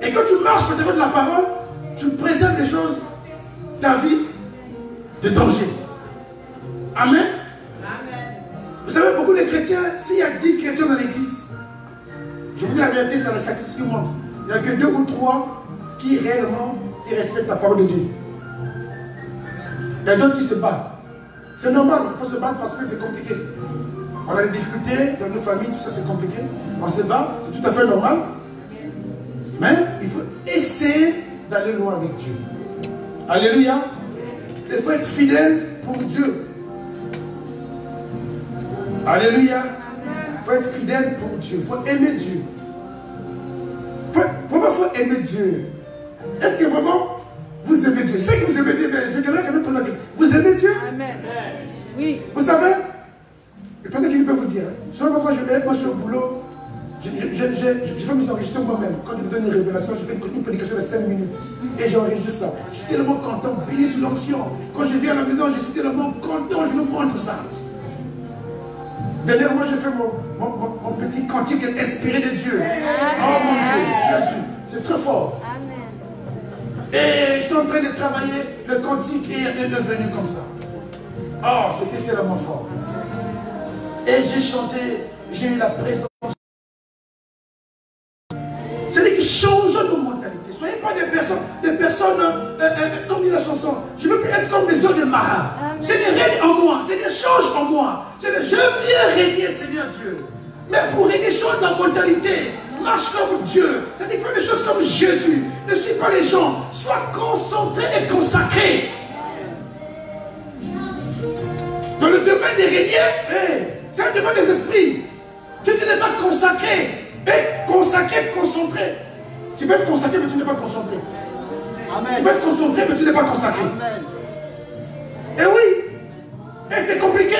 A: Et quand tu marches au travers de la parole, tu préserves des choses, ta vie, de danger. Amen. Vous savez, beaucoup de chrétiens, s'il y a 10 chrétiens dans l'église, je vous dis la vérité, ça la statistique montre. Il n'y a que 2 ou 3 qui réellement respectent la parole de Dieu. Il y a d'autres qui se battent. C'est normal, il faut se battre parce que c'est compliqué. On a des difficultés dans nos familles, tout ça c'est compliqué. On se bat, c'est tout à fait normal. Mais il faut essayer d'aller loin avec Dieu. Alléluia. Il faut être fidèle pour Dieu. Alléluia. Il faut être fidèle pour Dieu. Il faut aimer Dieu. Il faut aimer Dieu. Est-ce que vraiment vous aimez Dieu? Je sais que vous aimez Dieu, mais je voudrais quand même poser la question. Vous aimez Dieu? Amen. Oui. Vous savez, je pense qu'il peut vous dire. Souvent quand moi je suis au boulot, je vais nous enregistrer moi-même. Quand je me donne une révélation, je fais une prédication de 5 minutes. Et j'enregistre ça. Je suis tellement content, béni sous l'onction. Quand je viens à la maison, je suis tellement content, je nous montre ça. Dernièrement, j'ai fait mon petit cantique inspiré de Dieu. Amen. Oh mon Dieu, Jésus. C'est très fort. Amen. Et j'étais en train de travailler, le cantique est devenu comme ça. Oh, c'était tellement fort. Et j'ai chanté, j'ai eu la présence. C'est-à-dire qu'il change nos mentalités. Soyez pas des personnes comme dit la chanson. Je ne veux plus être comme des eaux de marin. C'est des règnes en moi, c'est des changes en moi. C'est des je viens régner, Seigneur Dieu. Mais pour régner, change la mentalité. Marche comme Dieu. C'est-à-dire fais des choses comme Jésus. Ne suis pas les gens. Sois concentré et consacré. Dans le domaine des régniers, c'est un domaine des esprits. Que tu n'es pas consacré. Et consacré, concentré. Tu peux être consacré, mais tu n'es pas concentré. Amen. Tu peux être concentré, mais tu n'es pas consacré. Amen. Et oui. Et c'est compliqué.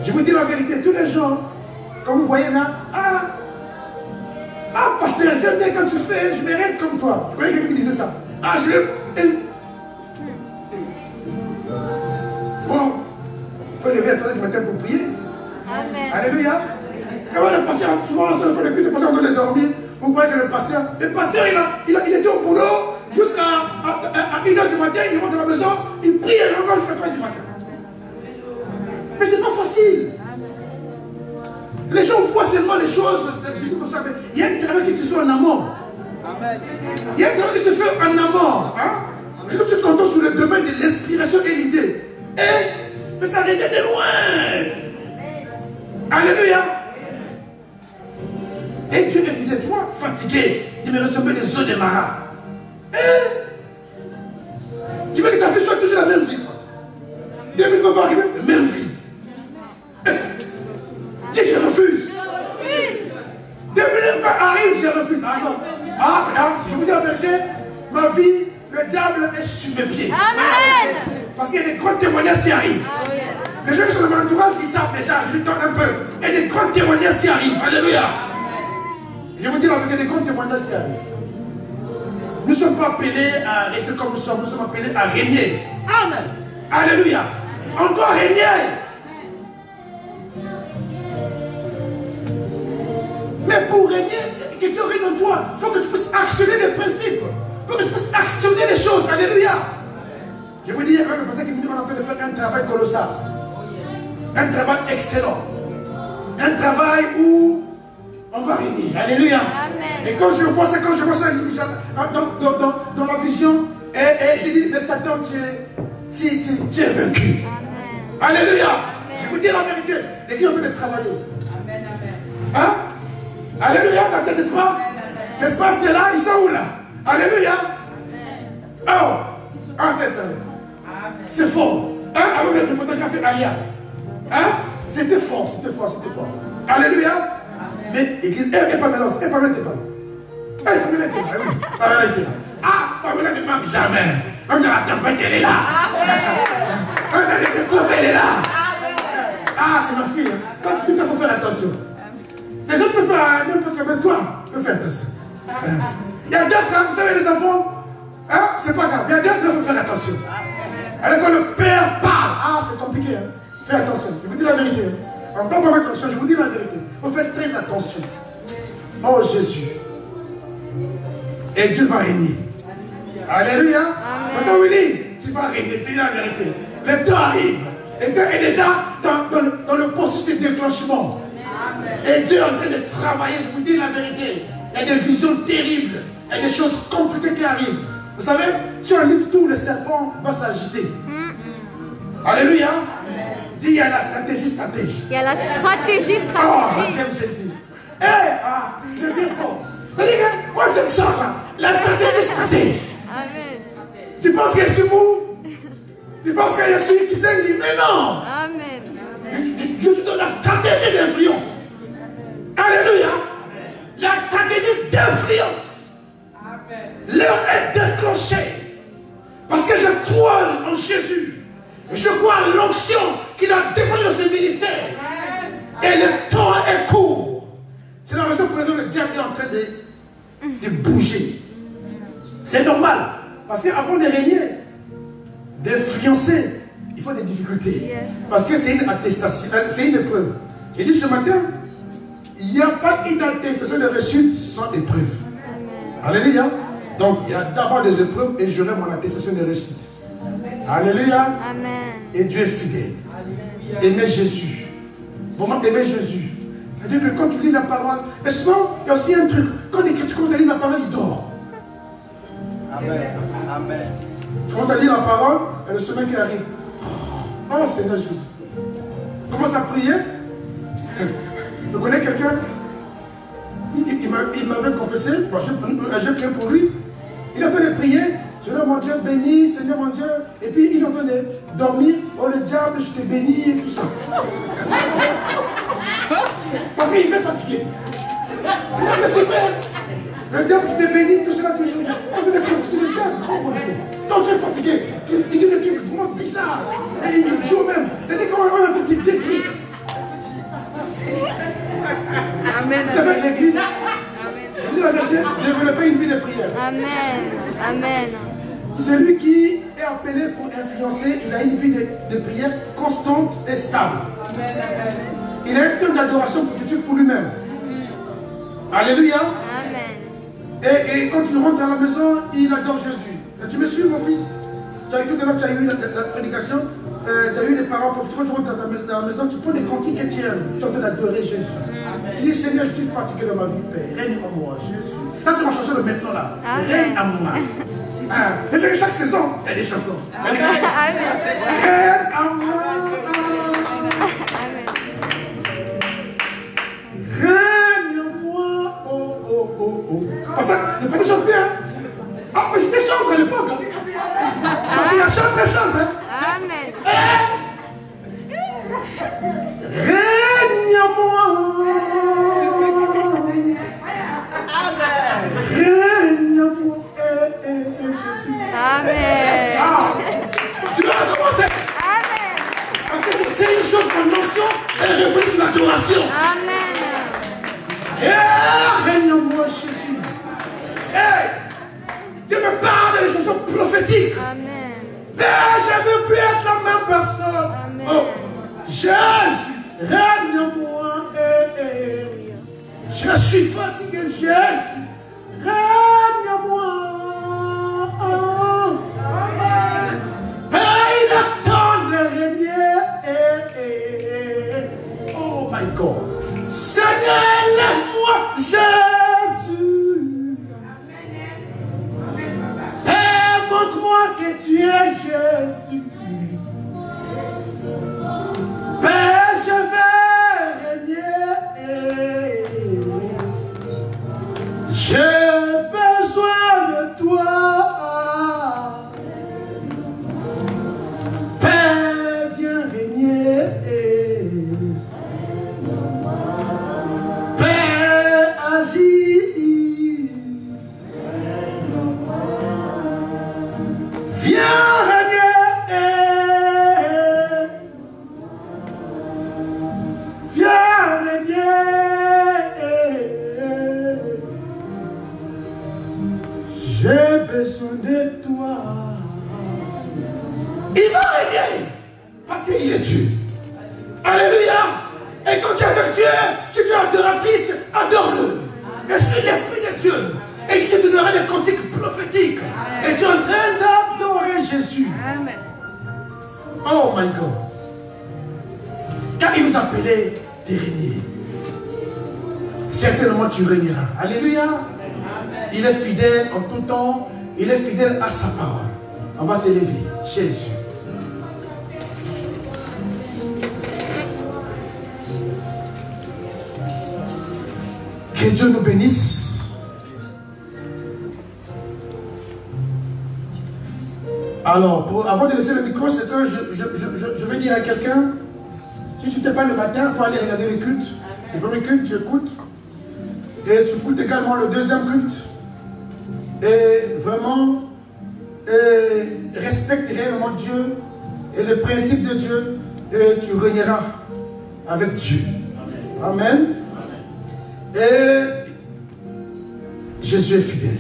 A: Je vous dis la vérité, tous les gens, quand vous voyez là, pasteur, j'aime bien quand tu fais, je mérite comme toi. Je connais quelqu'un qui disait ça. Je l'aime. Wow. Il faut lever à 3h du matin pour prier. Amen. Alléluia. Et voilà, le pasteur, souvent, on se fait le culte, le pasteur en train de dormir. Vous voyez que le pasteur, il était au boulot jusqu'à 1h du matin, il rentre à la maison, il prie et il rentre jusqu'à 3h du matin. Mais c'est pas facile. Les gens voient seulement les choses comme ça. Il y a un travail qui se fait en amont. Il y a un travail qui se fait en amont. Hein? Je suis content sur le domaine de l'inspiration et l'idée. Mais ça revient de loin. Alléluia. Et Dieu est fidèle. Tu vois, fatigué, il me ressemble des eaux de marin. Tu veux que ta vie soit toujours la même vie. 2020 va arriver, la même vie. Et je refuse. 2020 arrive, je refuse. Je vous dis la vérité, ma vie, le diable est sur mes pieds. Amen. Parce qu'il y a des grands témoignages qui arrivent. Les gens qui sont dans mon entourage, ils savent déjà, je lui donne un peu. Il y a des grands témoignages qui arrivent. Alléluia. Je vous dis la vérité, il y a des grands témoignages qui arrivent. Nous ne sommes pas appelés à rester comme nous sommes appelés à régner. Amen. Alléluia. On doit régner. Mais pour régner, que Dieu règne en toi, il faut que tu puisses actionner des principes. Il faut que tu puisses actionner les choses. Alléluia. Je vous dis, avec le pasteur qui me dit qu'on est en train de faire un travail colossal. Un travail excellent. Un travail où on va régner. Alléluia. Amen. Et quand je vois ça, dans la vision, et j'ai dit, mais Satan, tu es vaincu. Alléluia. Je vous dis la vérité. Les gens ont de travailler.
B: Amen, amen.
A: Hein? Alléluia, n'est-ce pas? N'est-ce pas, c'était là, ils sont où là? Alléluia. Oh, arrête. C'est fort. Hein? Avec le photographe Alia. Hein? C'était fort, c'était fort, c'était fort. Alléluia. Mais, et pas mélange, et pas mettre pas. Ah, Pamela ne manque jamais. Même dans la tempête, elle est là. Même dans les épreuves, elle est là. Ah, c'est ma fille. Quand tu dis qu'il faut faire attention. Les autres peuvent faire n'importe quoi, mais toi, tu peux faire attention. Il y a d'autres, vous savez, les enfants, hein, c'est pas grave. Il y a d'autres, il faut faire attention. Alors quand le père parle, ah, c'est compliqué. Hein. Fais attention. Je vous dis la vérité. On ne peut pas faire attention, je vous dis la vérité. Il faut faire très attention. Oh Jésus. Et Dieu va régner. Alléluia. Maintenant, Willy, tu vas régner. Je te dis la vérité. Le temps arrive. Le temps est déjà dans le processus de déclenchement. Et Dieu est en train de travailler. Je vous dis la vérité. Il y a des visions terribles. Il y a des choses compliquées qui arrivent. Vous savez, si on livre tout, le serpent va s'agiter. Alléluia. Dis, il y a la stratégie.
C: Il y a la stratégie.
A: Oh, j'aime Jésus. Jésus est fort. Moi, j'aime ça. La stratégie.
C: Amen.
A: Tu penses que je suis mou? Tu penses que je suis qui s'est dit? Mais non.
C: Amen.
A: Je suis dans la stratégie d'influence. Alléluia. La stratégie d'influence. L'heure est déclenchée. Parce que je crois en Jésus. Je crois à l'onction qu'il a déposée dans ce ministère. Et le temps est court. C'est la raison pour laquelle le diable est en train de bouger. C'est normal. Parce qu'avant de régner, d'influencer, il faut des difficultés. Parce que c'est une attestation, c'est une épreuve. J'ai dit ce matin, il n'y a pas une attestation de réussite sans épreuve. Alléluia. Donc il y a d'abord des épreuves et j'aurai mon attestation de réussite. Alléluia.
C: Amen.
A: Et Dieu est fidèle. Aimez Jésus. Vraiment aimer Jésus. C'est-à-dire que quand tu lis la parole, et souvent, il y a aussi un truc. Quand tu lis la parole, il dort.
B: Amen. Amen.
A: Tu commences à lire la parole et le sommeil qui arrive. Oh Seigneur Jésus. Commence à prier. Je connais quelqu'un. Il m'avait confessé. Bon, j'ai prié pour lui. Il est en train de prier. Seigneur mon Dieu, bénis, Seigneur mon Dieu. Et puis il est en train de dormir. Oh le diable, je t'ai béni et tout ça. Parce qu'il est fatigué. Non, mais c'est vrai. Le diable, je t'ai béni, tout cela. Quand tu es confessé le diable, oh mon Dieu. Quand tu es fatigué, tu es fatigué de trucs vraiment bizarres. Et il tue même. C'est-à-dire qu'on a un petit déclic.
C: Amen.
A: Vous savez, l'église, je dis la vérité, développer une vie de prière.
C: Amen. Amen.
A: Celui qui est appelé pour influencer, il a une vie de prière constante et stable. Il a un temps d'adoration prophétique pour lui-même. Alléluia.
C: Amen.
A: Et quand tu rentres à la maison, il adore Jésus. Et tu me suis, mon fils? Tu as eu la prédication, tu as eu les paroles prophétiques. Quand tu rentres dans la maison, tu prends des cantiques et tu es en train d'adorer Jésus. Tu dis, Seigneur, je suis fatigué de ma vie, Père. Règne en moi, Jésus. Ça, c'est ma chanson de maintenant là. Règne en moi. Et c'est que chaque saison, il y a des chansons. Règne en moi. Règne en moi. Oh, oh, oh, oh. Parce que le frère chante bien. Ah, mais j'étais chanteur à l'époque. Parce qu'il y a chante, très chante.
C: Amen.
A: Règne en moi. Règne en moi. Jésus.
C: Amen.
A: Ah, tu dois recommencer.
C: Amen.
A: Parce que c'est une chose en notion, elle revient sur l'adoration.
C: Amen.
A: Règne en moi, Jésus. Hey, Dieu me parle des chansons prophétiques.
C: Amen.
A: Père, je veux plus être la même personne.
C: Amen.
A: Oh, Jésus, règne en moi. Je suis fatigué, Jésus. Règne en moi. Père, il est temps de régner. Oh my God. Seigneur, lève-moi, Jésus. Père, montre-moi que tu es Jésus. Viens régner. Viens régner. J'ai besoin de toi. Il va régner parce qu'il est Dieu. Alléluia. Et quand tu es avec Dieu, si tu es adoratrice, adore-le. Et suis l'Esprit de Dieu. Et il te donnera des cantiques prophétiques. Et tu es en train d'adorer Jésus.
C: Amen.
A: Oh my God. Car il nous appelait de régner. Certainement tu régneras. Alléluia. Il est fidèle en tout temps. Il est fidèle à sa parole. On va s'élever. Jésus. Que Dieu nous bénisse. Alors, avant de laisser le micro, c'est que je vais dire à quelqu'un, si tu n'étais pas le matin, il faut aller regarder les cultes. Le premier culte, tu écoutes. Et tu écoutes également le deuxième culte. Et vraiment, respecte réellement Dieu et les principes de Dieu. Et tu régneras avec Dieu. Amen. Et Jésus est fidèle.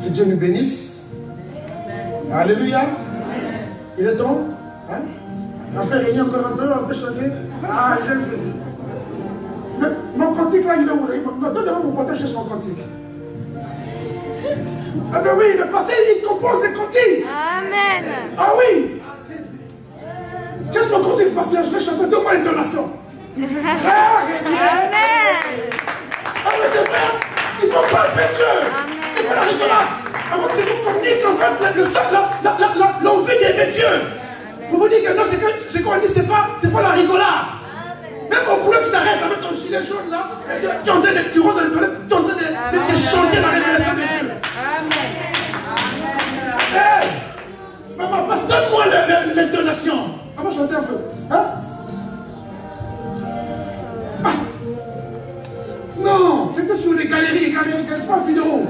A: Que Dieu nous bénisse. Alléluia. Il est temps. Hein? On peut régner encore un peu, on peut chanter. Ah, j'aime Jésus. Mais mon cantique là, il est où? Non, donne-moi mon portable, je cherche mon cantique. Ah ben oui, le pasteur il compose des cantiques.
C: Amen.
A: Ah oui. Cherche mon cantique, pasteur, je vais chanter. Donne-moi l'intonation.
C: Amen.
A: Ah mais c'est vrai, il faut pas le Dieu. C'est pas la rigolade. Avant que vous communiquez en fait l'envie d'aimer Dieu. Pour vous dire que non, c'est qu'on dit, c'est pas la rigolade. Même au boulot, tu t'arrêtes avec ton gilet jaune là, tu rentres dans les toilettes, tu es en train de chanter la révélation de Dieu.
C: Amen.
A: Hey, maman, donne-moi l'intonation. On va chanter un peu. Hein? Ah. Non, c'était sur les galeries, tu vois, vidéo.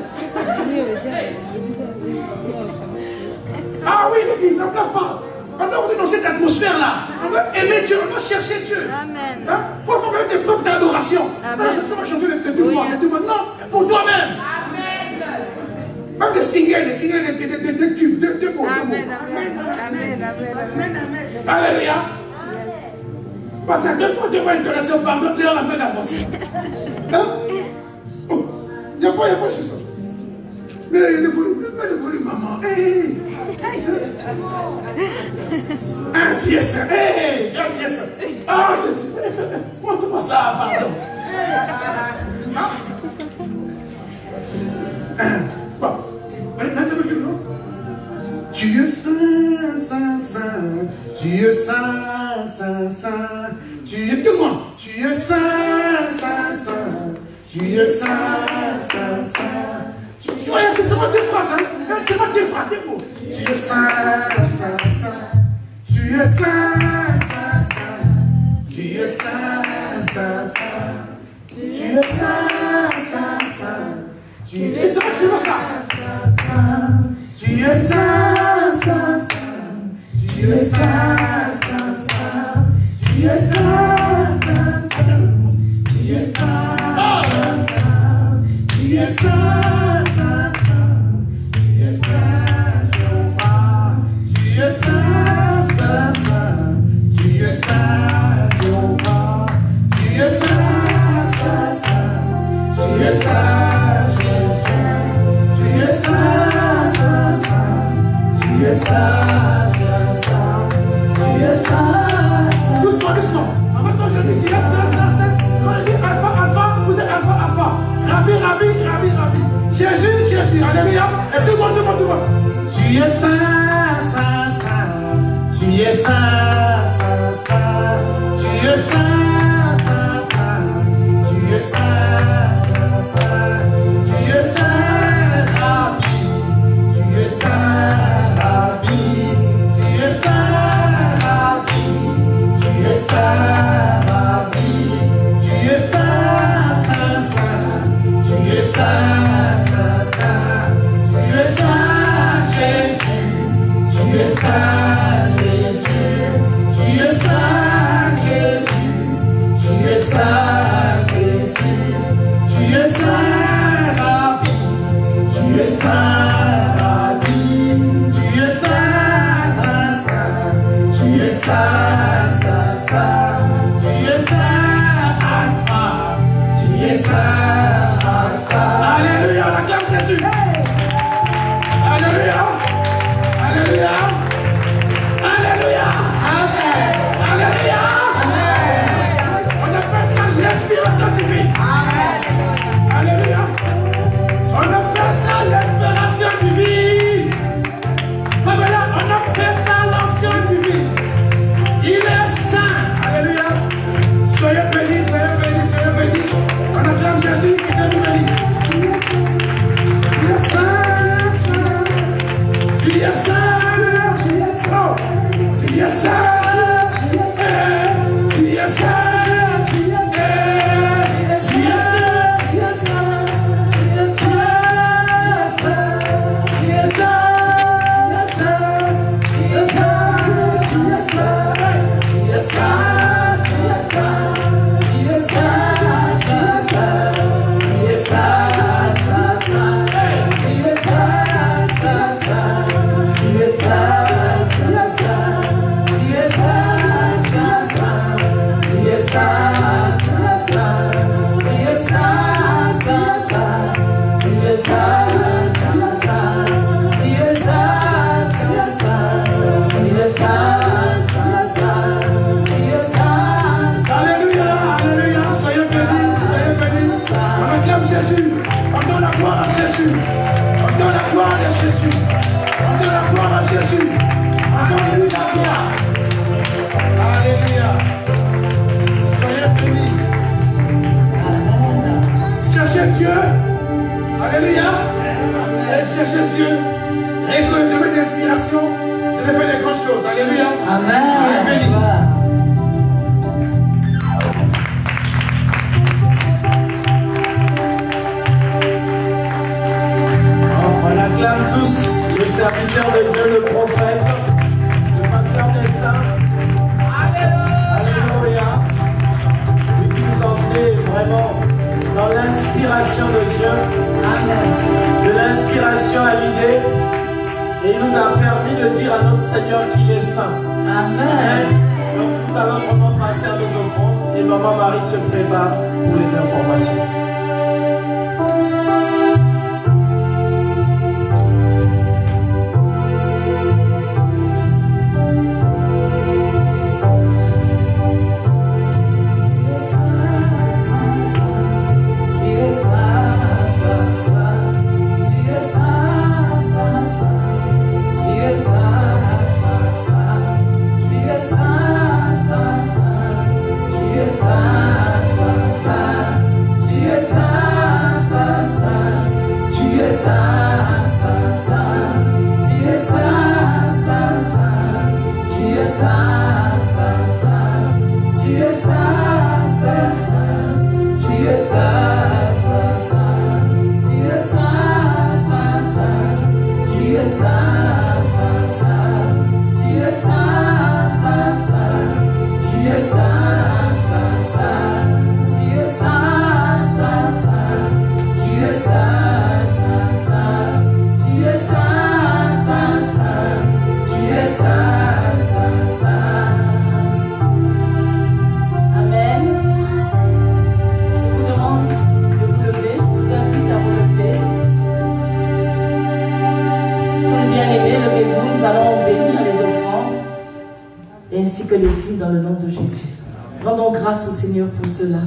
A: Ah oui, l'église, on ne plaît pas. On doit rentrer dans cette atmosphère-là. On doit aimer Dieu, on doit chercher Dieu.
C: Amen.
A: Hein? Pour faire des propres d'adoration.
C: Amen.
A: Je ne sais pas chanter des devoirs. Non, pour toi-même.
B: Amen.
A: Même des singles, des tubes, de mots.
C: Amen. Amen.
A: Alléluia. Parce que donne-moi une donation, pardon, tu as un peu d'avance. Hein? Oh, il n'y a pas chez ça. Mais le volume, maman. Hey. Un dièse. Hey, un dièse. Ah, Jésus. Montre-moi ça, pardon. Bon. Tu es saint, saint, saint. Tu es saint, saint, saint. Tu es tout le monde. Tu es saint, saint, saint. Tu es saint, saint, saint. Soyez, c'est seulement deux phrases, hein? C'est pas deux phrases, deux mots. Tu es saint, saint, saint. Tu es saint, saint, saint. Tu es saint, saint, saint. Tu es saint, saint, saint. Tu es saint, saint, saint. Tu es saint, saint, saint. Tu es saint, saint, saint. Tu es saint, saint, saint. Tu es saint, saint, saint. Tu es saint. Doucement, doucement. Maintenant, je dis, c'est ça. Quand il dit alpha, vous dites alpha. Rabbi. Jésus. Alléluia. Et tout le monde. Tu es saint, saint, saint. Tu es saint, saint, saint. Tu es saint, saint, saint. Tu es saint, saint, saint. Tu es saint, Rabbi. Tu es saint, Rabbi. Tu es saint, Rabbi. Tu es saint, Rabbi. Tu es saint, saint, saint. Tu es saint, saint, saint. Tu es saint, Jésus. saint, saint, saint. Tu es saint, Alpha. Tu es saint, Alpha. Alléluia, on acclame Jésus. Alléluia. Alléluia. Alléluia.
C: Amen.
A: Alléluia. On appelle ça l'inspiration divine. Alléluia. On appelle ça l'inspiration divine. Pamela, on appelle ça l'action divine. Il est saint. Alléluia. Soyez bénis, soyez bénis, soyez bénis. On acclame Jésus, que Dieu nous bénisse. Tu es saint, saint. Tu es saint. Oh. Tu es saint. Tu es saint. Jésus, on donne la gloire à Jésus, on donne la gloire à Jésus, on donne la gloire à Jésus, on donne lui la gloire. Alléluia. Soyez bénis. Cherchez Dieu. Alléluia. Et cherchez Dieu. Et sur le domaine d'inspiration, je vais faire des grandes choses. Alléluia.
C: Amen.
A: Soyez bénis.
D: On acclame tous le serviteur de Dieu, le prophète, le pasteur Destin. Alléluia. Lui qui nous emmenait vraiment dans l'inspiration de Dieu. Amen. De l'inspiration à l'idée. Et il nous a permis de dire à notre Seigneur qu'il est saint.
C: Amen.
D: Donc nous allons vraiment passer à nos offrandes et Maman Marie se prépare pour les informations.
E: Dans le nom de Jésus. Rendons grâce au Seigneur pour cela.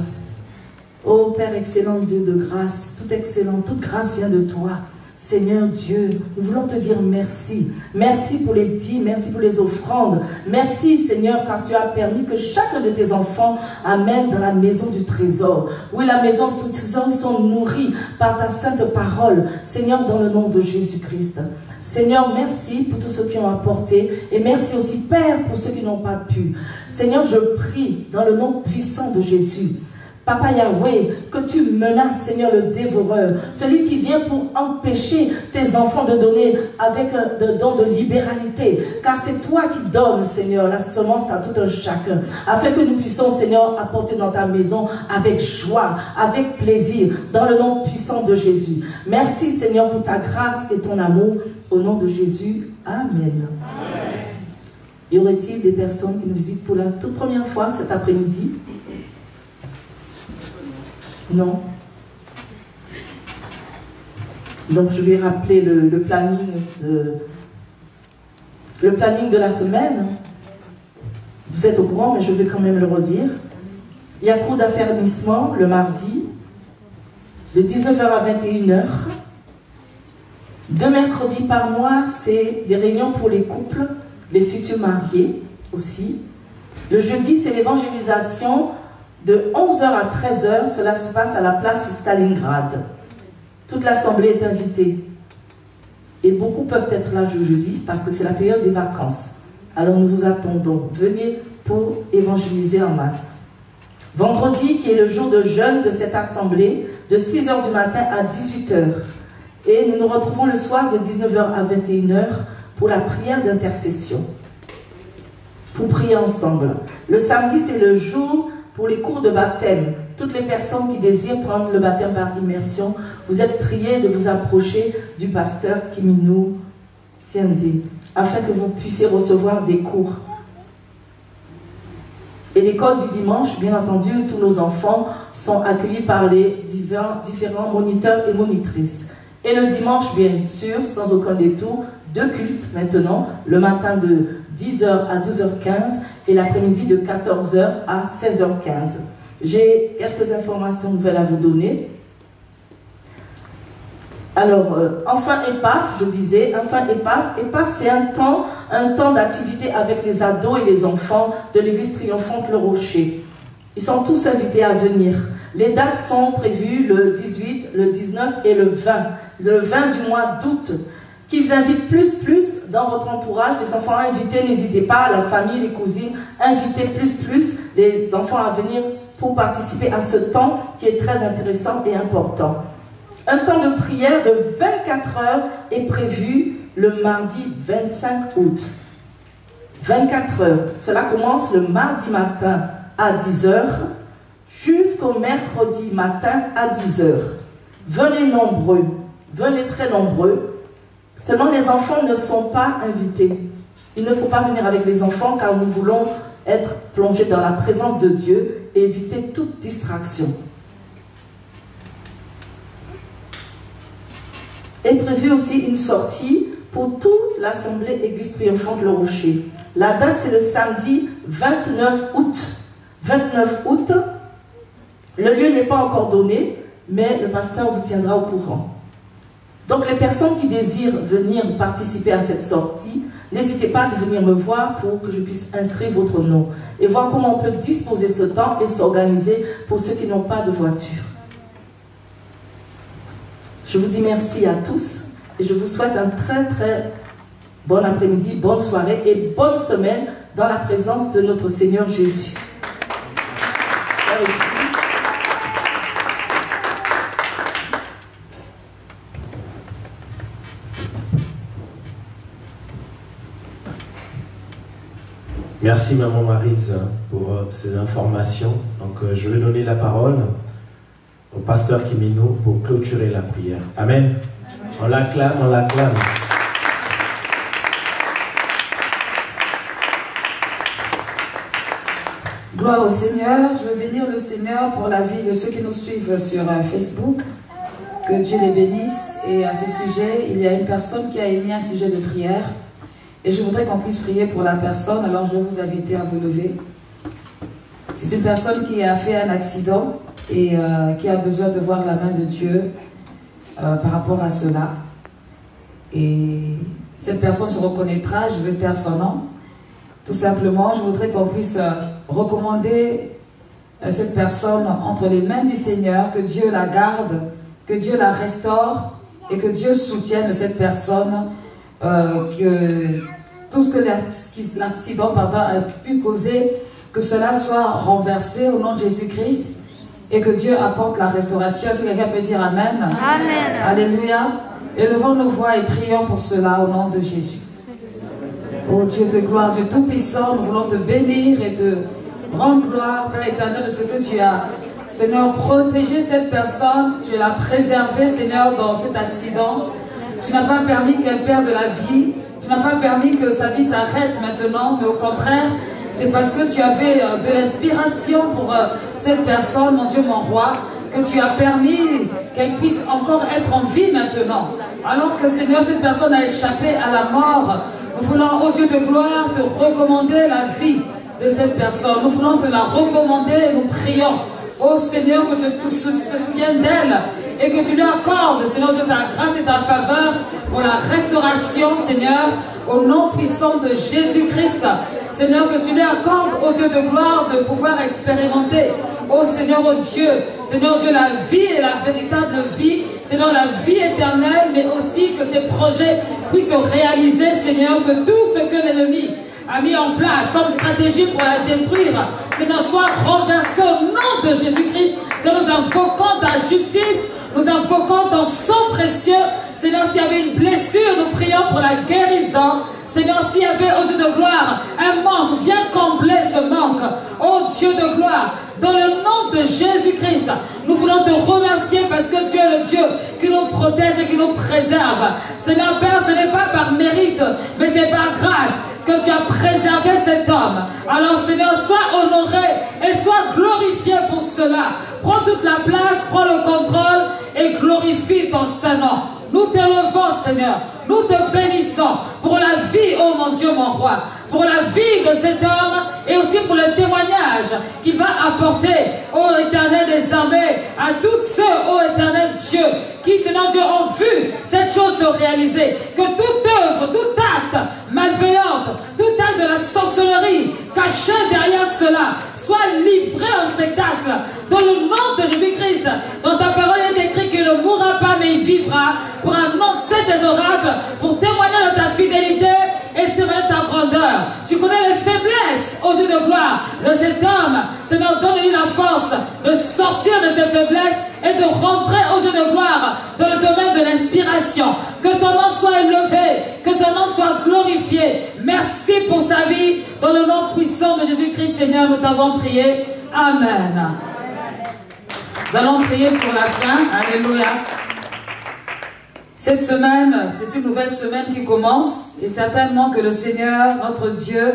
E: Ô Père excellent, Dieu de grâce, tout excellent, toute grâce vient de toi. Seigneur Dieu, nous voulons te dire merci. Merci pour les dîmes, merci pour les offrandes. Merci Seigneur, car tu as permis que chacun de tes enfants amène dans la maison du trésor. Oui, la maison du trésor, ils sont nourris par ta sainte parole. Seigneur, dans le nom de Jésus-Christ. Seigneur, merci pour tous ceux qui ont apporté. Et merci aussi, Père, pour ceux qui n'ont pas pu. Seigneur, je prie dans le nom puissant de Jésus. Papa Yahweh, que tu menaces, Seigneur, le dévoreur, celui qui vient pour empêcher tes enfants de donner avec un don de libéralité, car c'est toi qui donnes, Seigneur, la semence à tout un chacun, afin que nous puissions, Seigneur, apporter dans ta maison avec joie, avec plaisir, dans le nom puissant de Jésus. Merci, Seigneur, pour ta grâce et ton amour, au nom de Jésus. Amen. Amen. Y aurait-il des personnes qui nous visitent pour la toute première fois cet après-midi? Non. Donc je vais rappeler le planning de la semaine. Vous êtes au courant, mais je vais quand même le redire. Il y a cours d'affermissement le mardi, de 19h à 21h. 2 mercredis par mois, c'est des réunions pour les couples, les futurs mariés aussi. Le jeudi, c'est l'évangélisation de 11h à 13h. Cela se passe à la place Stalingrad. Toute l'assemblée est invitée. Et beaucoup peuvent être là jeudi parce que c'est la période des vacances. Alors nous vous attendons. Venez pour évangéliser en masse. Vendredi, qui est le jour de jeûne de cette assemblée, de 6h du matin à 18h. Et nous nous retrouvons le soir de 19h à 21h pour la prière d'intercession. Pour prier ensemble. Le samedi, c'est le jour pour les cours de baptême. Toutes les personnes qui désirent prendre le baptême par immersion, vous êtes priés de vous approcher du pasteur Kiminou Siende, afin que vous puissiez recevoir des cours. Et l'école du dimanche, bien entendu, tous nos enfants sont accueillis par les différents moniteurs et monitrices. Et le dimanche, bien sûr, sans aucun détour, 2 cultes maintenant, le matin de 10h à 12h15 et l'après-midi de 14h à 16h15. J'ai quelques informations nouvelles à vous donner. Alors, enfin épave, je disais, enfin épave c'est un temps d'activité avec les ados et les enfants de l'église triomphante Le Rocher. Ils sont tous invités à venir. Les dates sont prévues le 18, le 19 et le 20. Le 20 du mois d'août. Qu'ils invitent plus dans votre entourage, les enfants invités, n'hésitez pas, la famille, les cousines, invitez plus les enfants à venir pour participer à ce temps qui est très intéressant et important. Un temps de prière de 24 heures est prévu le mardi 25 août. 24 heures. Cela commence le mardi matin à 10h jusqu'au mercredi matin à 10h. Venez nombreux, venez très nombreux. Seulement les enfants ne sont pas invités. Il ne faut pas venir avec les enfants car nous voulons être plongés dans la présence de Dieu et éviter toute distraction. Est prévue aussi une sortie pour toute l'Assemblée Église Triomphante Le Rocher. La date, c'est le samedi 29 août. 29 août, le lieu n'est pas encore donné, mais le pasteur vous tiendra au courant. Donc les personnes qui désirent venir participer à cette sortie, n'hésitez pas à venir me voir pour que je puisse inscrire votre nom et voir comment on peut disposer ce temps et s'organiser pour ceux qui n'ont pas de voiture. Je vous dis merci à tous et je vous souhaite un très bon après-midi, bonne soirée et bonne semaine dans la présence de notre Seigneur Jésus.
D: Merci Maman Maryse pour ces informations. Donc je vais donner la parole au pasteur Kiminou pour clôturer la prière. Amen. On l'acclame, on l'acclame.
C: Gloire au Seigneur. Je veux bénir le Seigneur pour la vie de ceux qui nous suivent sur Facebook. Que Dieu les bénisse. Et à ce sujet, il y a une personne qui a émis un sujet de prière. Et je voudrais qu'on puisse prier pour la personne. Alors je vais vous inviter à vous lever. C'est une personne qui a fait un accident et qui a besoin de voir la main de Dieu par rapport à cela. Et cette personne se reconnaîtra, je vais taire son nom. Tout simplement, je voudrais qu'on puisse recommander cette personne entre les mains du Seigneur, que Dieu la garde, que Dieu la restaure et que Dieu soutienne cette personne, que tout ce que l'accident a pu causer, que cela soit renversé au nom de Jésus-Christ et que Dieu apporte la restauration. Est-ce que quelqu'un peut dire Amen? Amen. Alléluia. Élevons nos voix et prions pour cela au nom de Jésus. Ô Dieu de gloire, Dieu Tout-Puissant, nous voulons te bénir et te rendre gloire, Père éternel, de ce que tu as. Seigneur, protégez cette personne, tu l'as préservée, Seigneur, dans cet accident. Tu n'as pas permis qu'elle perde la vie. Tu n'as pas permis que sa vie s'arrête maintenant, mais au contraire, c'est parce que tu avais de l'inspiration pour cette personne, mon Dieu, mon roi, que tu as permis qu'elle puisse encore être en vie maintenant. Alors que, Seigneur, cette personne a échappé à la mort. Nous voulons, ô Dieu de gloire, te recommander la vie de cette personne. Nous voulons te la recommander et nous prions. Ô Seigneur, que tu te souviennes d'elle et que tu lui accordes, Seigneur, de ta grâce et ta faveur pour la restauration, Seigneur, au nom puissant de Jésus-Christ. Seigneur, que tu lui accordes, ô Dieu de gloire, de pouvoir expérimenter, ô Seigneur, ô Dieu, Seigneur Dieu, la vie et la véritable vie, Seigneur, la vie éternelle, mais aussi que ces projets puissent se réaliser, Seigneur, que tout ce que l'ennemi a mis en place comme stratégie pour la détruire, Seigneur, soit renversé au nom de Jésus-Christ. Seigneur, nous invoquons ta justice, nous invoquons ton sang précieux. Seigneur, s'il y avait une blessure, nous prions pour la guérison. Seigneur, s'il y avait, ô Dieu de gloire, un manque, viens combler ce manque. Ô Dieu de gloire, dans le nom de Jésus-Christ, nous voulons te remercier parce que tu es le Dieu qui nous protège et qui nous préserve. Seigneur Père, ce n'est pas par mérite, mais c'est par grâce que tu as préservé cet homme. Alors Seigneur, sois honoré et sois glorifié pour cela. Prends toute la place, prends le contrôle et glorifie ton Saint-Nom. Nous t'élevons, Seigneur. Nous te bénissons pour la vie, oh mon Dieu, mon roi, pour la vie de cet homme et aussi pour le témoignage qu'il va apporter, ô Éternel des armées, à tous ceux, ô Éternel Dieu, qui, Seigneur Dieu, ont vu cette chose se réaliser. Que toute œuvre, tout acte malveillant, tout acte de la sorcellerie caché derrière cela soit livré en spectacle dans le nom de Jésus-Christ. Dans ta parole, il est écrit qu'il ne mourra pas, mais il vivra pour annoncer des oracles, pour témoigner de ta fidélité et témoigner de ta grandeur. Tu connais les faiblesses, ô Dieu de gloire, de cet homme. Seigneur, donne-lui la force de sortir de ses faiblesses et de rentrer, ô Dieu de gloire, dans le domaine de l'inspiration. Que ton nom soit élevé, que ton nom soit glorifié. Merci pour sa vie. Dans le nom puissant de Jésus-Christ, Seigneur, nous t'avons prié. Amen. Nous allons prier pour la fin. Alléluia. Cette semaine, c'est une nouvelle semaine qui commence et certainement que le Seigneur, notre Dieu,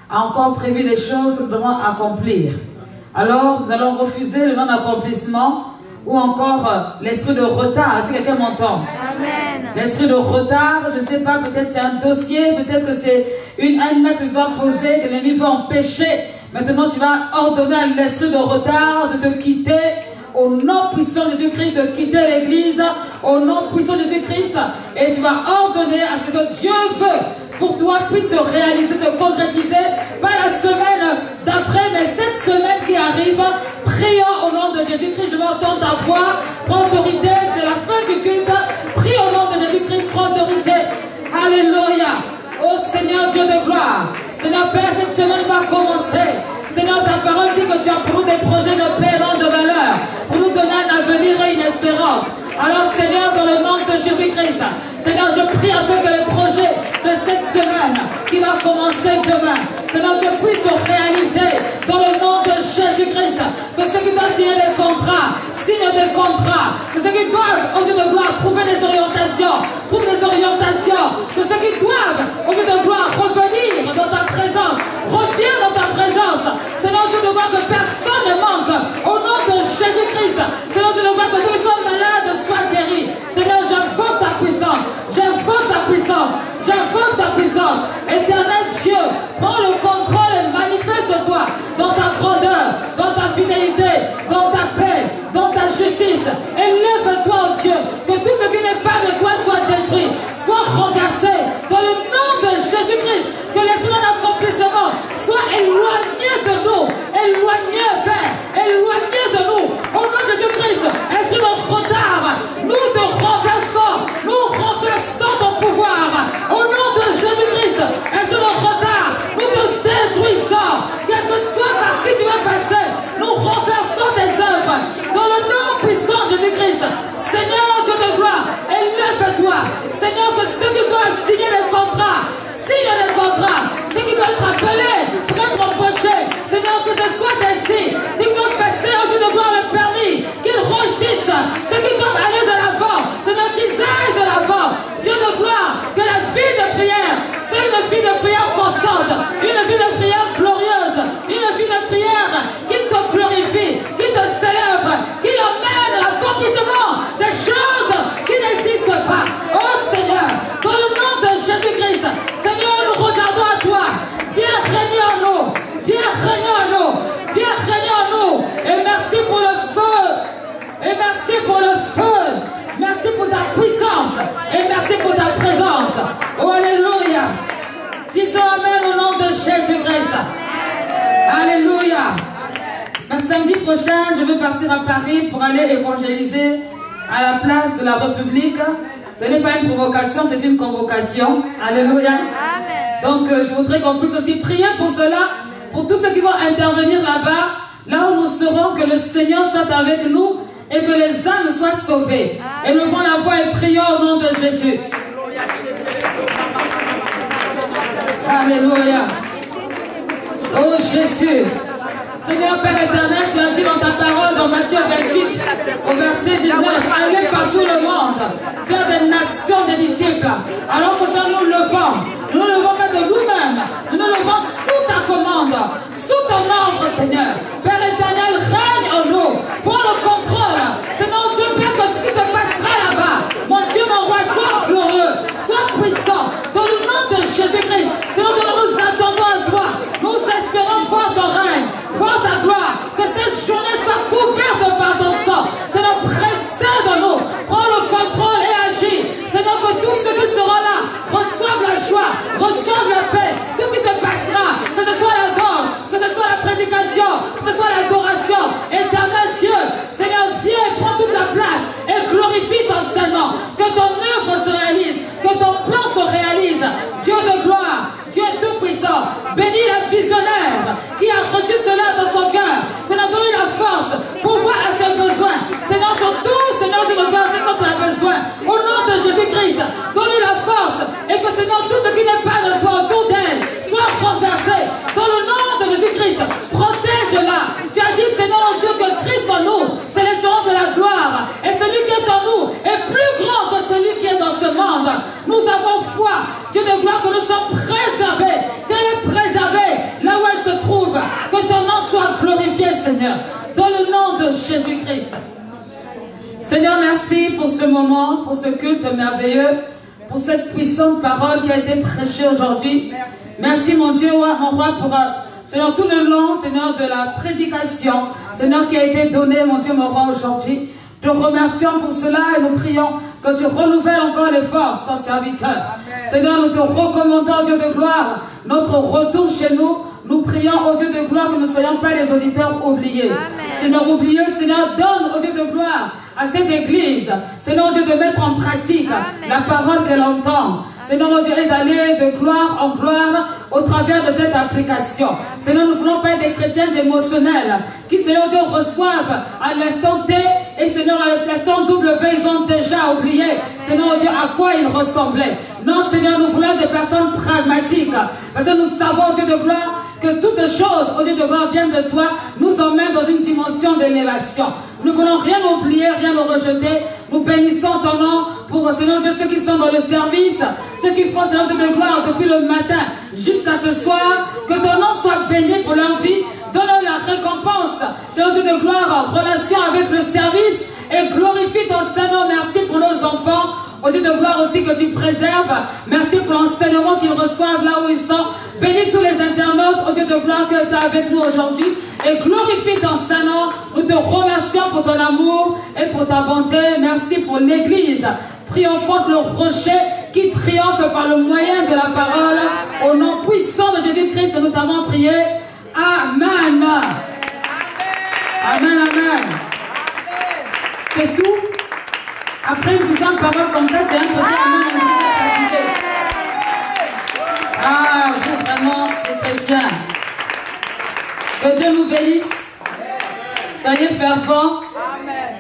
C: a encore prévu des choses que nous devons accomplir. Alors, nous allons refuser le non-accomplissement ou encore l'esprit de retard. Est-ce que quelqu'un m'entend?
F: Amen.
C: L'esprit de retard, je ne sais pas, peut-être c'est un dossier, peut-être que c'est un acte que tu dois poser, que l'ennemi veut empêcher. Maintenant, tu vas ordonner à l'esprit de retard de te quitter. Au nom puissant de Jésus-Christ, de quitter l'église, au nom puissant de Jésus-Christ, et tu vas ordonner à ce que Dieu veut pour toi puisse se réaliser, se concrétiser, pas la semaine d'après, mais cette semaine qui arrive. Prions au nom de Jésus-Christ. Je vais entendre ta voix. Prends autorité, c'est la fin du culte. Prie au nom de Jésus-Christ, prends autorité. Alléluia. Oh Seigneur Dieu de gloire, Seigneur Père, cette semaine va commencer. Seigneur, ta parole dit que tu as pour nous des projets de paix et non de valeur, pour nous donner un avenir et une espérance. Alors Seigneur, dans le nom de Jésus-Christ, Seigneur, je prie afin que les projets de cette semaine qui va commencer demain, Seigneur, je puisse se réaliser dans le nom de Jésus-Christ. Que ceux qui doivent signer des contrats, signent des contrats. Que ceux qui doivent, au Dieu de gloire, trouver des orientations, trouvent des orientations. Que ceux qui doivent, au Dieu de gloire, revenir dans ta présence, reviens dans ta présence. Seigneur Dieu de gloire, que personne ne manque. Au nom de Jésus-Christ, Seigneur Dieu de gloire, que ceux qui sont malades soient guéris. Seigneur, j'invoque ta puissance. J'invoque ta puissance. J'invoque ta puissance. Éternel Dieu, prends le contrôle et manifeste-toi dans ta grandeur, dans ta fidélité, dans ta paix, dans ta justice. Élève-toi, oh Dieu, que tout ce qui n'est pas de toi soit détruit, soit renversé dans le nom de Jésus-Christ. Que l'esprit d'accomplissement soit éloigné de nous, éloigné, Père, éloigné de nous. Au nom de Jésus-Christ, esprit de Jésus-Christ. Alléluia. Samedi prochain, je vais partir à Paris pour aller évangéliser à la place de la République. Ce n'est pas une provocation, c'est une convocation. Alléluia. Donc, je voudrais qu'on puisse aussi prier pour cela, pour tous ceux qui vont intervenir là-bas, là où nous serons, que le Seigneur soit avec nous et que les âmes soient sauvées. Et levons la voix et prions au nom de Jésus. Alléluia. Oh Jésus. Seigneur Père éternel, tu as dit dans ta parole, dans Matthieu 28, au verset 19, allez par tout le monde, faire des nations des disciples. Alors que ça nous levons, nous ne levons pas de nous-mêmes, nous nous levons sous ta commande, sous ton ordre, Seigneur. Père éternel, règne en nous, prends le contrôle. Seigneur Dieu, Père, que ce qui se passera là-bas, mon Dieu, mon roi, soit glorieux, soit puissant, dans le nom de Jésus-Christ. Seigneur Dieu, nous attendons à toi, nous espérons voir ton règne, voir ta gloire, que cette journée soit couverte par ton sang. Seigneur, précède de nous, prends le contrôle et agis. Seigneur, que tous ceux qui seront là reçoivent la joie, reçoivent la paix. Tout ce qui se passera, que ce soit la danse, que ce soit la prédication, que ce soit l'adoration. Éternel Dieu, Seigneur, viens, prends toute la place et glorifie ton Saint-Nom. Que ton œuvre se réalise, que ton plan se réalise. Dieu de gloire, Dieu tout-puissant, bénis la visionnaire qui a reçu cela dans son cœur. Seigneur, donne-lui la force pour voir à ses besoins. Seigneur, surtout, Seigneur, tu regardes ce dont tu as besoin. Au nom de Jésus-Christ, donne-lui la force et que, Seigneur, tout ce qui n'est pas de toi autour d'elle soit renversé. Dans le nom de Jésus-Christ, protège-la. Tu as dit, Seigneur Dieu, que Christ en nous, c'est l'espérance de la gloire. Et celui qui est en nous est plus grand que celui qui est dans ce monde. Nous avons foi, Dieu de gloire, que nous sommes préservés, qu'elle est préservée là où elle se trouve. Que ton nom soit glorifié, Seigneur, dans le nom de Jésus-Christ. Seigneur, merci pour ce moment, pour ce culte merveilleux, pour cette puissante parole qui a été prêchée aujourd'hui. Merci, mon Dieu, mon roi, pour Seigneur, tout le long, Seigneur, de la prédication, Seigneur, qui a été donnée, mon Dieu, mon roi, aujourd'hui. Te remercions pour cela et nous prions que tu renouvelles encore les forces, ton serviteur. Amen. Seigneur, nous te recommandons, Dieu de gloire, notre retour chez nous. Nous prions au Dieu de gloire que nous ne soyons pas les auditeurs oubliés. Amen. Seigneur, oublieux, Seigneur, donne au Dieu de gloire à cette église, Seigneur Dieu, de mettre en pratique Amen. La parole qu'elle entend. Seigneur Dieu, et d'aller de gloire en gloire au travers de cette application. Seigneur, nous ne voulons pas être des chrétiens émotionnels qui, Seigneur Dieu, reçoivent à l'instant T et Seigneur, à l'instant W, ils ont déjà oublié, Seigneur Dieu, à quoi ils ressemblaient. Non, Seigneur, nous voulons des personnes pragmatiques parce que nous savons, Dieu de gloire, que toutes choses, au Dieu de gloire, viennent de toi, nous emmènent dans une dimension d'élévation. Nous ne voulons rien oublier, rien nous rejeter. Nous bénissons ton nom pour, Seigneur Dieu, ceux qui sont dans le service, ceux qui font, Seigneur Dieu de gloire, depuis le matin jusqu'à ce soir. Que ton nom soit béni pour leur vie. Donne-leur la récompense, Seigneur Dieu de gloire, en relation avec le service. Et glorifie ton Saint-Nom. Merci pour nos enfants. Au Dieu de gloire aussi que tu préserves. Merci pour l'enseignement qu'ils reçoivent là où ils sont. Bénis tous les internautes, au Dieu de gloire que tu as avec nous aujourd'hui. Et glorifie ton Saint-Nom. Nous te remercions pour ton amour et pour ta bonté. Merci pour l'Église triomphante, le rocher qui triomphe par le moyen de la parole. Au nom puissant de Jésus-Christ, nous t'avons prié. Amen. Amen, amen. C'est tout. Après une puissante parole comme ça, c'est un petit amen fatigué. Ah, vous vraiment, les chrétiens. Que Dieu nous bénisse. Soyez fervents.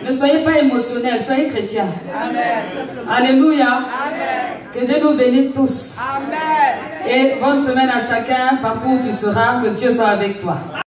C: Ne soyez pas émotionnels, soyez chrétiens. Amen. Alléluia. Amen. Que Dieu nous bénisse tous. Amen. Et bonne semaine à chacun, partout où tu seras, que Dieu soit avec toi.